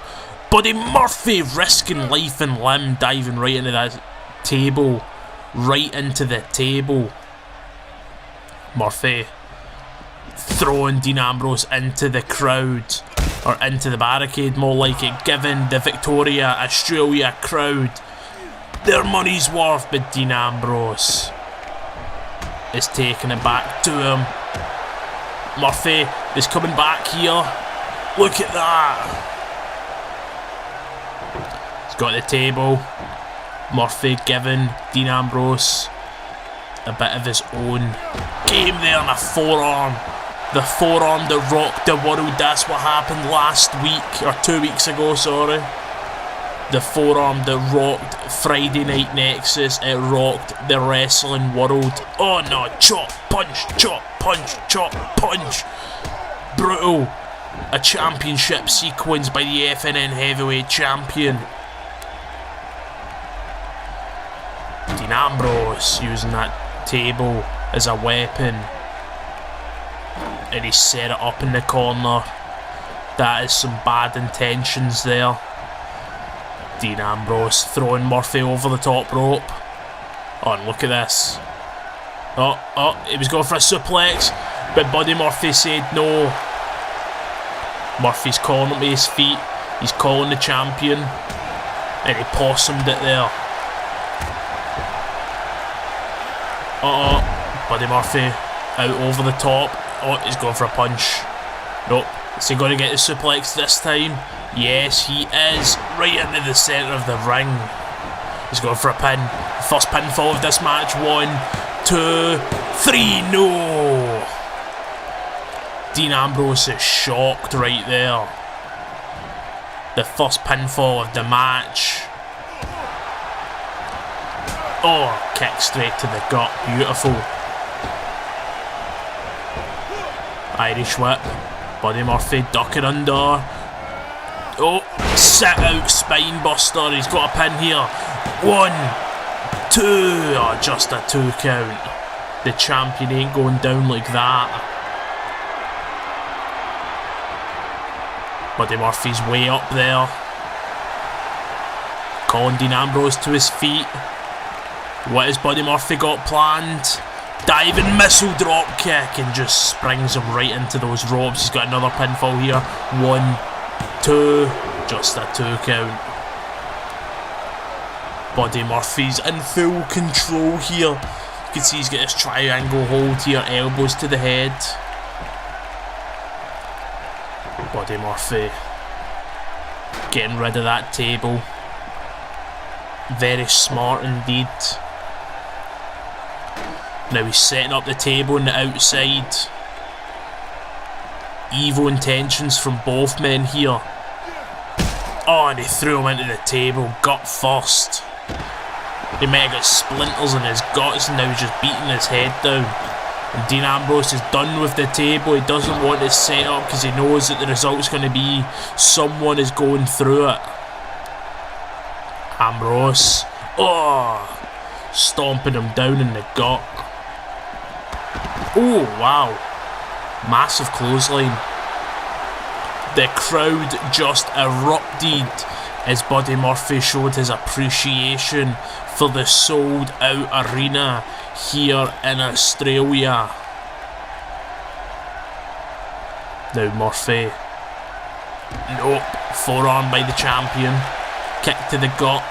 Buddy Murphy risking life and limb, diving right into that table. Right into the table. Murphy throwing Dean Ambrose into the crowd. Or into the barricade, more like it, giving the Victoria, Australia crowd their money's worth. But Dean Ambrose is taking it back to him. Murphy is coming back here. Look at that. Got the table. Murphy giving Dean Ambrose a bit of his own game there, and a forearm. The forearm that rocked the world. That's what happened last week, or 2 weeks ago, sorry. The forearm that rocked Friday Night Nexus. It rocked the wrestling world. Oh no, chop, punch, chop, punch, chop, punch. Brutal. A championship sequence by the FNN Heavyweight Champion. Dean Ambrose using that table as a weapon, and he set it up in the corner. That is some bad intentions there. Dean Ambrose throwing Murphy over the top rope. Oh, and look at this. Oh, he was going for a suplex, but Buddy Murphy said no. Murphy's calling him to his feet. He's calling the champion, and he possumed it there. Buddy Murphy out over the top. Oh, he's going for a punch. Nope. Is he going to get the suplex this time? Yes, he is. Right into the centre of the ring. He's going for a pin. First pinfall of this match. 1, 2, 3. No! Dean Ambrose is shocked right there. The first pinfall of the match. Oh, kick straight to the gut. Beautiful. Irish whip. Buddy Murphy ducking under. Oh, sit out spine buster. He's got a pin here. 1, 2. Oh, just a 2 count. The champion ain't going down like that. Buddy Murphy's way up there. Calling Dean Ambrose to his feet. What has Buddy Murphy got planned? Diving missile drop kick, and just springs him right into those ropes. He's got another pinfall here. 1, 2, just a 2 count. Buddy Murphy's in full control here. You can see he's got his triangle hold here, elbows to the head. Buddy Murphy getting rid of that table. Very smart indeed. Now he's setting up the table on the outside. Evil intentions from both men here. Oh, and he threw him into the table, gut first. He may have got splinters in his guts and now he's just beating his head down. And Dean Ambrose is done with the table. He doesn't want to set up because he knows that the result's going to be someone is going through it. Ambrose, stomping him down in the gut. Oh wow, massive clothesline. The crowd just erupted as Buddy Murphy showed his appreciation for the sold out arena here in Australia. Now Murphy, nope, forearm by the champion, kick to the gut.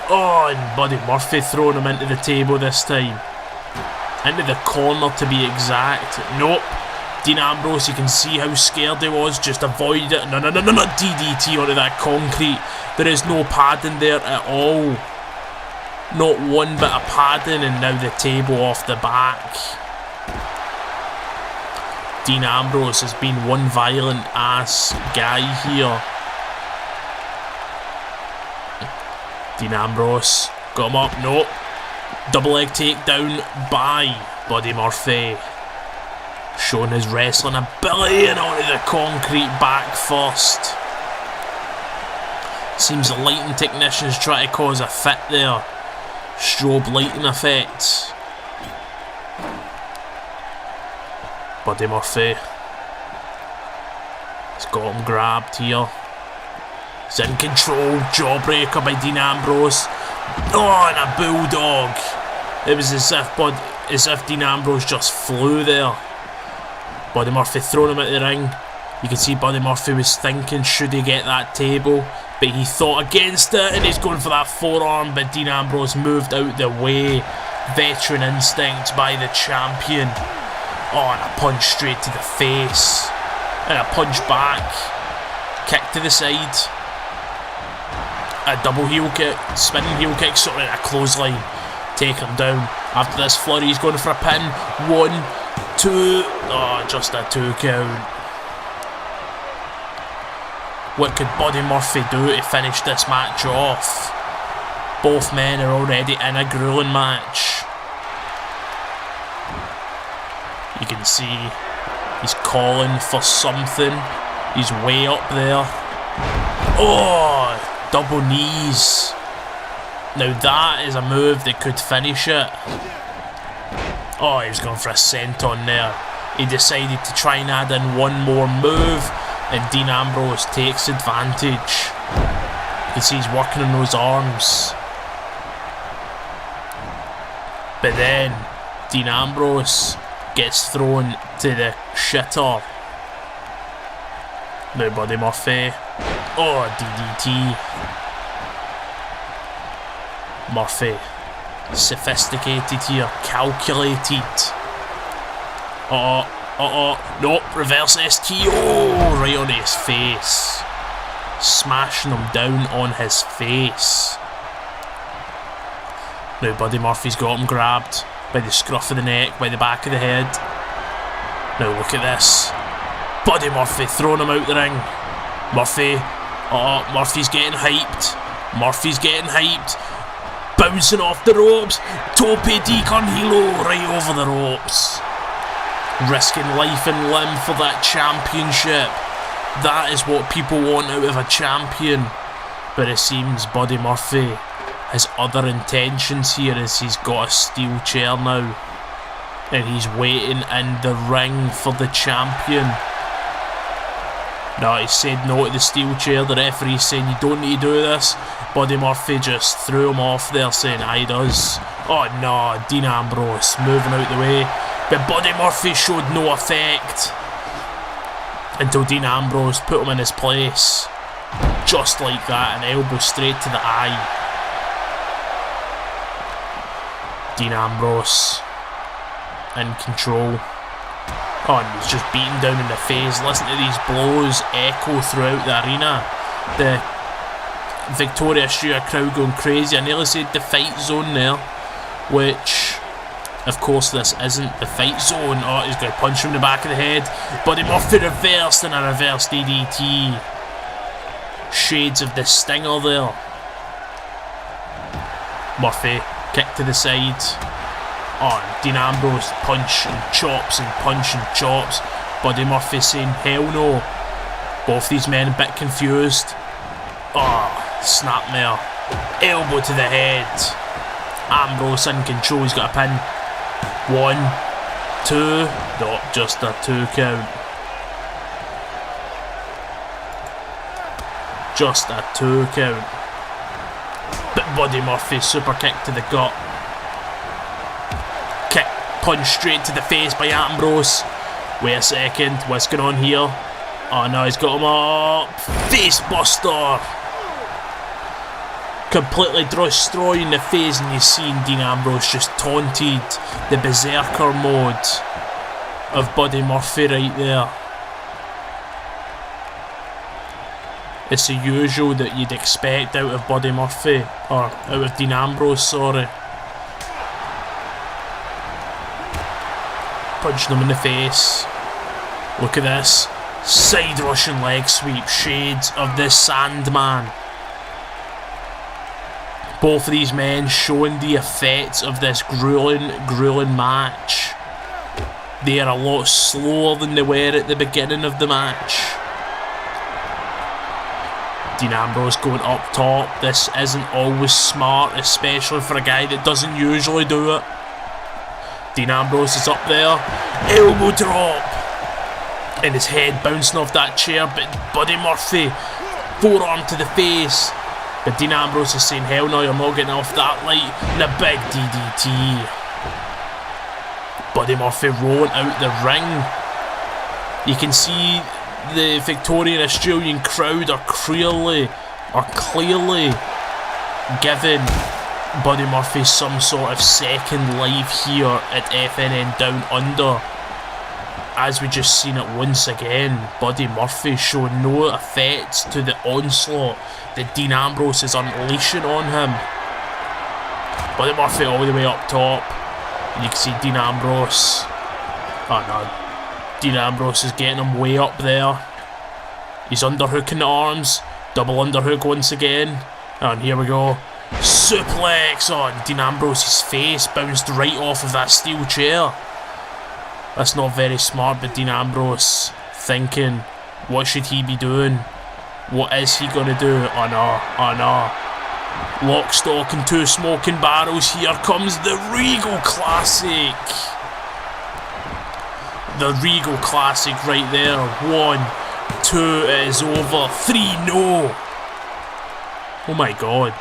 Oh, and Buddy Murphy throwing him into the table this time. Into the corner to be exact. Nope. Dean Ambrose, you can see how scared he was, just avoided it. No, DDT onto that concrete. There is no padding there at all. Not one bit of padding, and now the table off the back. Dean Ambrose has been one violent ass guy here. Dean Ambrose got him up, nope. Double leg takedown by Buddy Murphy. Showing his wrestling ability and onto the concrete back first. Seems the lighting technicians try to cause a fit there. Strobe lighting effect. Buddy Murphy has got him grabbed here. He's in control. Jawbreaker by Dean Ambrose. Oh, and a bulldog. It was as if Dean Ambrose just flew there. Buddy Murphy throwing him at the ring. You can see Buddy Murphy was thinking, should he get that table? But he thought against it, and he's going for that forearm, but Dean Ambrose moved out the way. Veteran instinct by the champion. Oh, and a punch straight to the face. And a punch back. Kick to the side. A double heel kick, spinning heel kick, sort of a clothesline. Take him down. After this flurry, he's going for a pin. 1, 2. Oh, just a 2 count. What could Buddy Murphy do to finish this match off? Both men are already in a grueling match. You can see he's calling for something. He's way up there. Oh, double knees. Now that is a move that could finish it. Oh, he was going for a senton there. He decided to try and add in one more move, and Dean Ambrose takes advantage. You can see he's working on those arms. But then Dean Ambrose gets thrown to the shitter. Now Buddy Murphy. Oh, DDT. Murphy, sophisticated here, calculated. Nope, reverse ST. Oh, right on his face. Smashing him down on his face. Now Buddy Murphy's got him grabbed by the scruff of the neck, by the back of the head. Now look at this. Buddy Murphy throwing him out the ring. Murphy's getting hyped. Murphy's getting hyped. Bouncing off the ropes. Tope di Conhilo right over the ropes. Risking life and limb for that championship. That is what people want out of a champion. But it seems Buddy Murphy has other intentions here, as he's got a steel chair now. And he's waiting in the ring for the champion. No, he said no to the steel chair. The referee's saying you don't need to do this. Buddy Murphy just threw him off there, saying I does. Oh no, Dean Ambrose moving out the way. But Buddy Murphy showed no effect until Dean Ambrose put him in his place. Just like that, an elbow straight to the eye. Dean Ambrose in control. Oh, and he's just beaten down in the face. Listen to these blows echo throughout the arena. The Victoria Stuart crowd going crazy. I nearly said the fight zone there, which of course this isn't the fight zone. Oh, he's going to punch him in the back of the head. Buddy Murphy reversed in a reverse DDT. Shades of the Stinger there. Murphy kick to the side. Oh, Dean Ambrose punch and chops and punch and chops. Buddy Murphy saying hell no. Both these men a bit confused. Oh, snapmare. Elbow to the head. Ambrose in control, he's got a pin. 1, 2, no, just a 2 count. Just a 2 count. But Buddy Murphy super kick to the gut. Kick, punch straight to the face by Ambrose. Wait a second, what's going on here? Oh no, he's got him up. Face buster. Completely destroying the face, and you've seen Dean Ambrose just taunted the berserker mode of Buddy Murphy right there. It's the usual that you'd expect out of Buddy Murphy, or out of Dean Ambrose, sorry. Punching him in the face. Look at this. Side Russian leg sweep, shades of the Sandman. Both of these men showing the effects of this grueling match. They are a lot slower than they were at the beginning of the match. Dean Ambrose going up top. This isn't always smart, especially for a guy that doesn't usually do it. Dean Ambrose is up there. Elbow drop. And his head bouncing off that chair, but Buddy Murphy forearm to the face. But Dean Ambrose is saying hell no, you're not getting off that light. And a big DDT. Buddy Murphy rolling out the ring. You can see the Victorian Australian crowd are clearly giving Buddy Murphy some sort of second life here at FNN Down Under. As we just seen it once again, Buddy Murphy showing no effects to the onslaught that Dean Ambrose is unleashing on him. Buddy Murphy all the way up top. And you can see Dean Ambrose. Oh no, Dean Ambrose is getting him way up there. He's underhooking the arms. Double underhook once again. And here we go. Suplex on Dean Ambrose's face. Bounced right off of that steel chair. That's not very smart, but Dean Ambrose thinking, what should he be doing? What is he going to do? Oh no, oh no. Lock, stock and 2 smoking barrels. Here comes the Regal Classic. The Regal Classic right there. 1, 2, it is over. 3, no. Oh my god.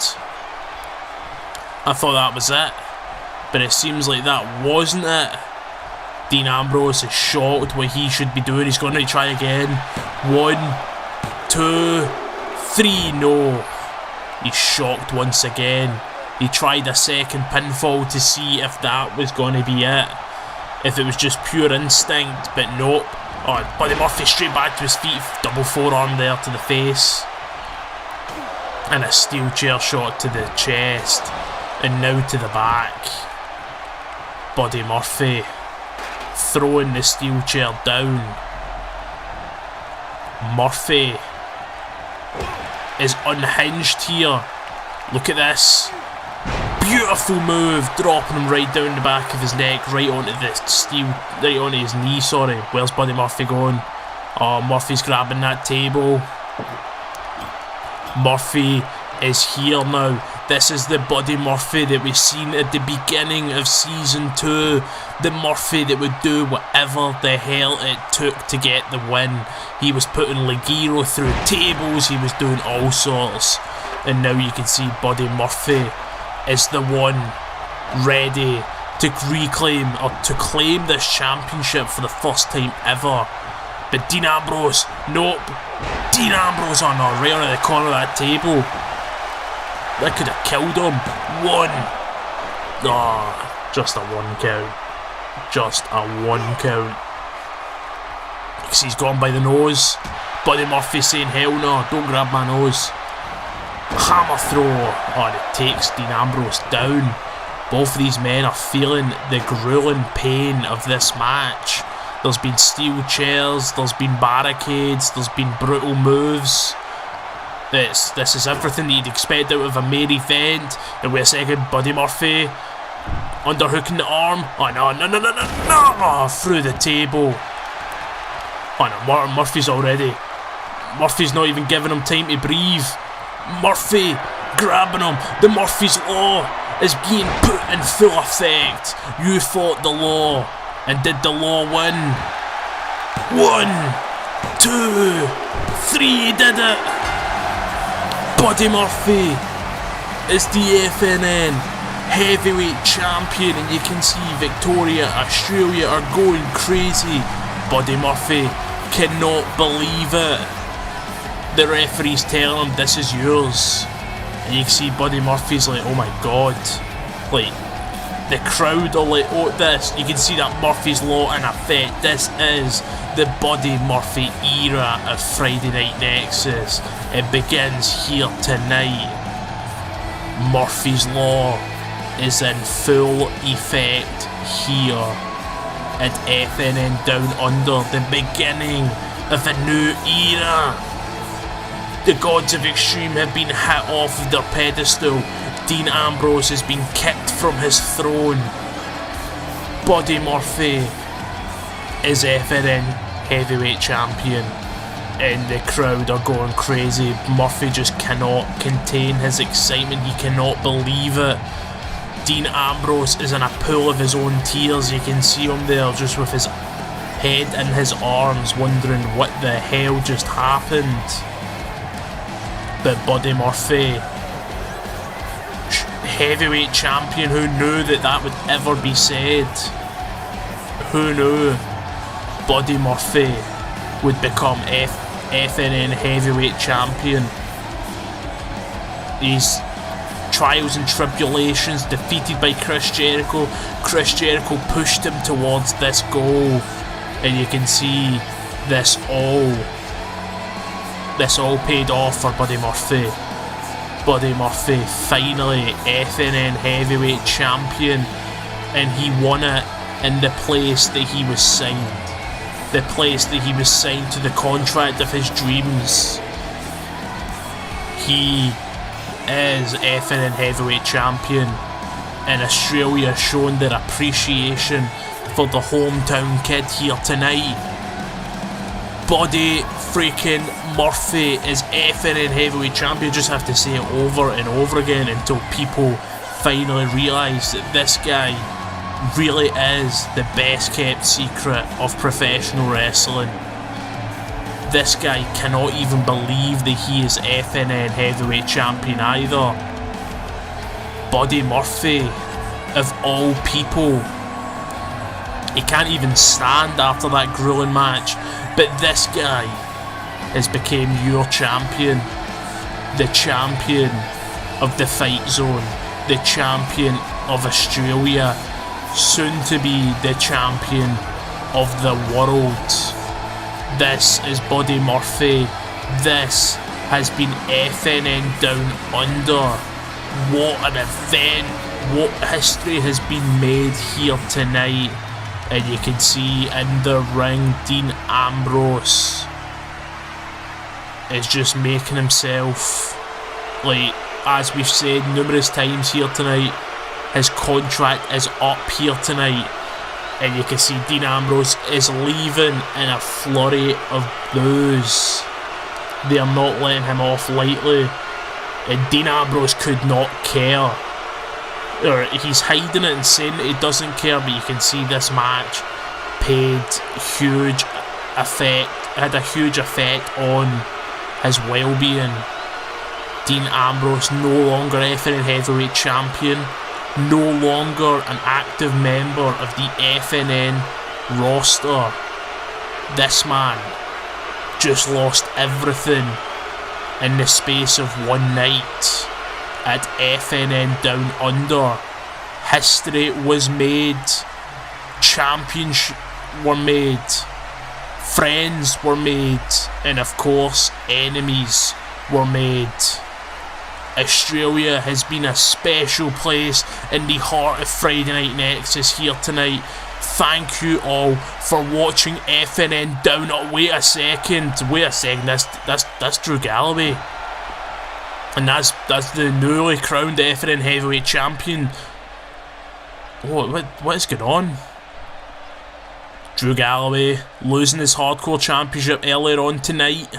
I thought that was it, but it seems like that wasn't it. Dean Ambrose is shocked what he should be doing. He's going to try again. 1, 2, 3, no. He's shocked once again. He tried a second pinfall to see if that was going to be it. If it was just pure instinct, but nope. Oh, Buddy Murphy straight back to his feet. Double forearm there to the face. And a steel chair shot to the chest. And now to the back. Buddy Murphy throwing the steel chair down. Murphy is unhinged here. Look at this. Beautiful move, dropping him right down the back of his neck, right onto the steel, right onto his knee, sorry. Where's Buddy Murphy going? Oh, Murphy's grabbing that table. Murphy is here now. This is the Buddy Murphy that we've seen at the beginning of Season 2. The Murphy that would do whatever the hell it took to get the win. He was putting Ligero through tables, he was doing all sorts. And now you can see Buddy Murphy is the one ready to reclaim or to claim this championship for the first time ever. But Dean Ambrose, nope. Dean Ambrose, oh no, right on the corner of that table. That could have killed him. One. Just a one count. Just a one count. Because he's gone by the nose. Buddy Murphy saying, hell no, don't grab my nose. Hammer throw. And it takes Dean Ambrose down. Both of these men are feeling the grueling pain of this match. There's been steel chairs, there's been barricades, there's been brutal moves. This is everything that you'd expect out of a main event. And wait a second, Buddy Murphy underhooking the arm. Oh no, through the table. Oh no, Murphy's already. Murphy's not even giving him time to breathe. Murphy grabbing him. The Murphy's Law is being put in full effect. You fought the law, and did the law win? 1, 2, 3, he did it. Buddy Murphy is the FNN heavyweight champion, and you can see Victoria, Australia are going crazy. Buddy Murphy cannot believe it. The referee's telling him, this is yours. And you can see Buddy Murphy's like, oh my god. Like, the crowd are like, oh this. You can see that Murphy's Law in effect. This is the Buddy Murphy era of Friday Night Nexus. It begins here tonight. Murphy's Law is in full effect here at FNN Down Under, the beginning of a new era. The gods of Extreme have been hit off of their pedestal. Dean Ambrose has been kicked from his throne. Buddy Murphy is FNN heavyweight champion, and the crowd are going crazy. Murphy just cannot contain his excitement. He cannot believe it. Dean Ambrose is in a pool of his own tears. You can see him there just with his head in his arms, wondering what the hell just happened. But Buddy Murphy, heavyweight champion, who knew that would ever be said? Who knew Buddy Murphy would become FNN heavyweight champion? These trials and tribulations, defeated by Chris Jericho. Chris Jericho pushed him towards this goal, and you can see this all paid off for Buddy Murphy. Buddy Murphy finally FNN heavyweight champion, and he won it in the place that he was signed. The place that he was signed to the contract of his dreams. He is FNN heavyweight champion, and Australia showing their appreciation for the hometown kid here tonight. Buddy freaking Murphy is FNN heavyweight champion. Just have to say it over and over again until people finally realise that this guy really is the best kept secret of professional wrestling. This guy cannot even believe that he is FNN heavyweight champion either. Buddy Murphy, of all people, he can't even stand after that grueling match. But this guy has become your champion. The champion of the fight zone. The champion of Australia. Soon to be the champion of the world. This is Buddy Murphy. This has been FNN Down Under. What an event. What history has been made here tonight. And you can see in the ring, Dean Ambrose is just making himself, like, as we've said numerous times here tonight, his contract is up here tonight. And you can see Dean Ambrose is leaving in a flurry of boos. They are not letting him off lightly. And Dean Ambrose could not care. Or he's hiding it and saying that he doesn't care, but you can see this match had a huge effect on his well-being. Dean Ambrose no longer FNN Heavyweight Champion, no longer an active member of the FNN roster. This man just lost everything in the space of one night at FNN Down Under. History was made, champions were made, friends were made, and of course enemies were made. Australia has been a special place in the heart of Friday Night Nexus here tonight. Thank you all for watching FNN Down Under. Wait a second, that's Drew Galloway. And that's the newly crowned FNN Heavyweight Champion. What is going on? Drew Galloway losing his Hardcore Championship earlier on tonight.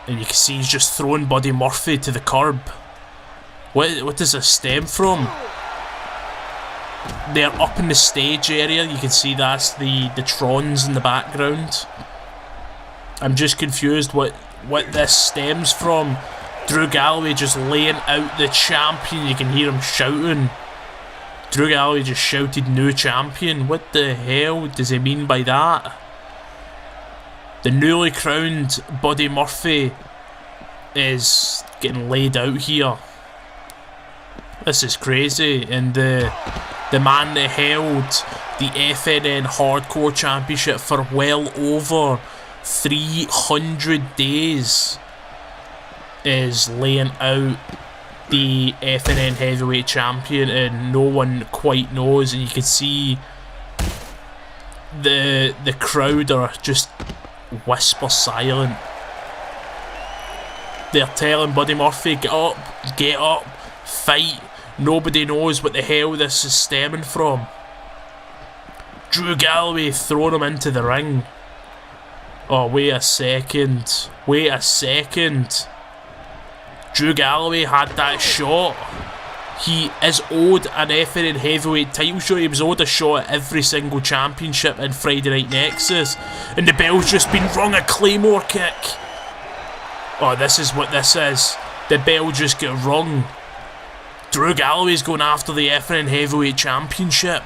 And you can see he's just throwing Buddy Murphy to the curb. What does this stem from? They're up in the stage area. You can see that's the Trons in the background. I'm just confused what this stems from. Drew Galloway just laying out the champion. You can hear him shouting. Drew Galloway just shouted new champion. What the hell does he mean by that? The newly crowned Buddy Murphy is getting laid out here. This is crazy. And the man that held the FNN Hardcore Championship for well over 300 days is laying out the FNN Heavyweight Champion, and no one quite knows. And you can see the crowd are just whisper silent. They're telling Buddy Murphy, get up, fight. Nobody knows what the hell this is stemming from. Drew Galloway throwing him into the ring. Oh, wait a second. Drew Galloway had that shot. He is owed an FNN Heavyweight title shot. He was owed a shot at every single championship in Friday Night Nexus. And the bell's just been rung, a Claymore kick. Oh, this is what this is. The bell just got rung. Drew Galloway's going after the FNN Heavyweight Championship.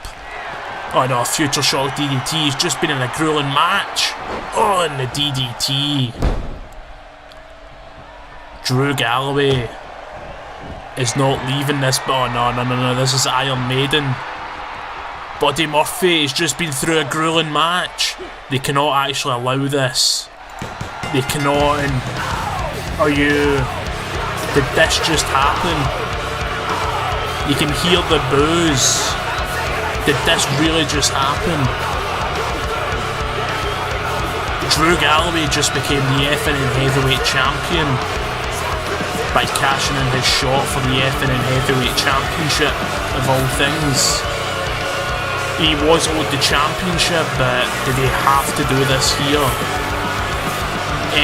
Oh no, Future Shock DDT. He's just been in a grueling match. Oh, and the DDT. Drew Galloway is not leaving this. Oh no, this is Iron Maiden. Buddy Murphy has just been through a grueling match. They cannot actually allow this. They cannot. And did this just happen? You can hear the boos. Did this really just happen? Drew Galloway just became the FNN Heavyweight Champion by cashing in his shot for the FNN Heavyweight Championship, of all things. He was owed the championship, but did he have to do this here?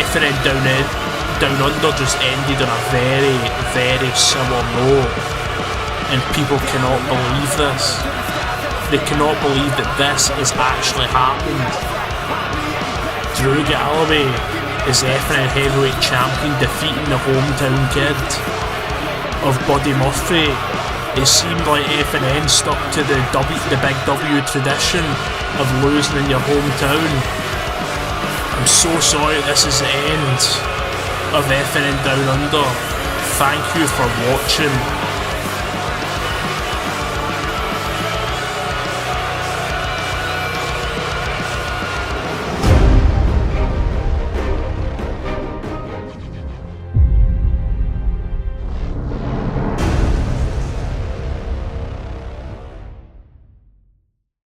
FNN Down Under just ended on a very, very similar note, and people cannot believe this. They cannot believe that this has actually happened. Drew Galloway is FNN Heavyweight Champion, defeating the hometown kid of Buddy Murphy. It seemed like FNN stuck to the big W tradition of losing in your hometown. I'm so sorry this is the end of FNN Down Under. Thank you for watching.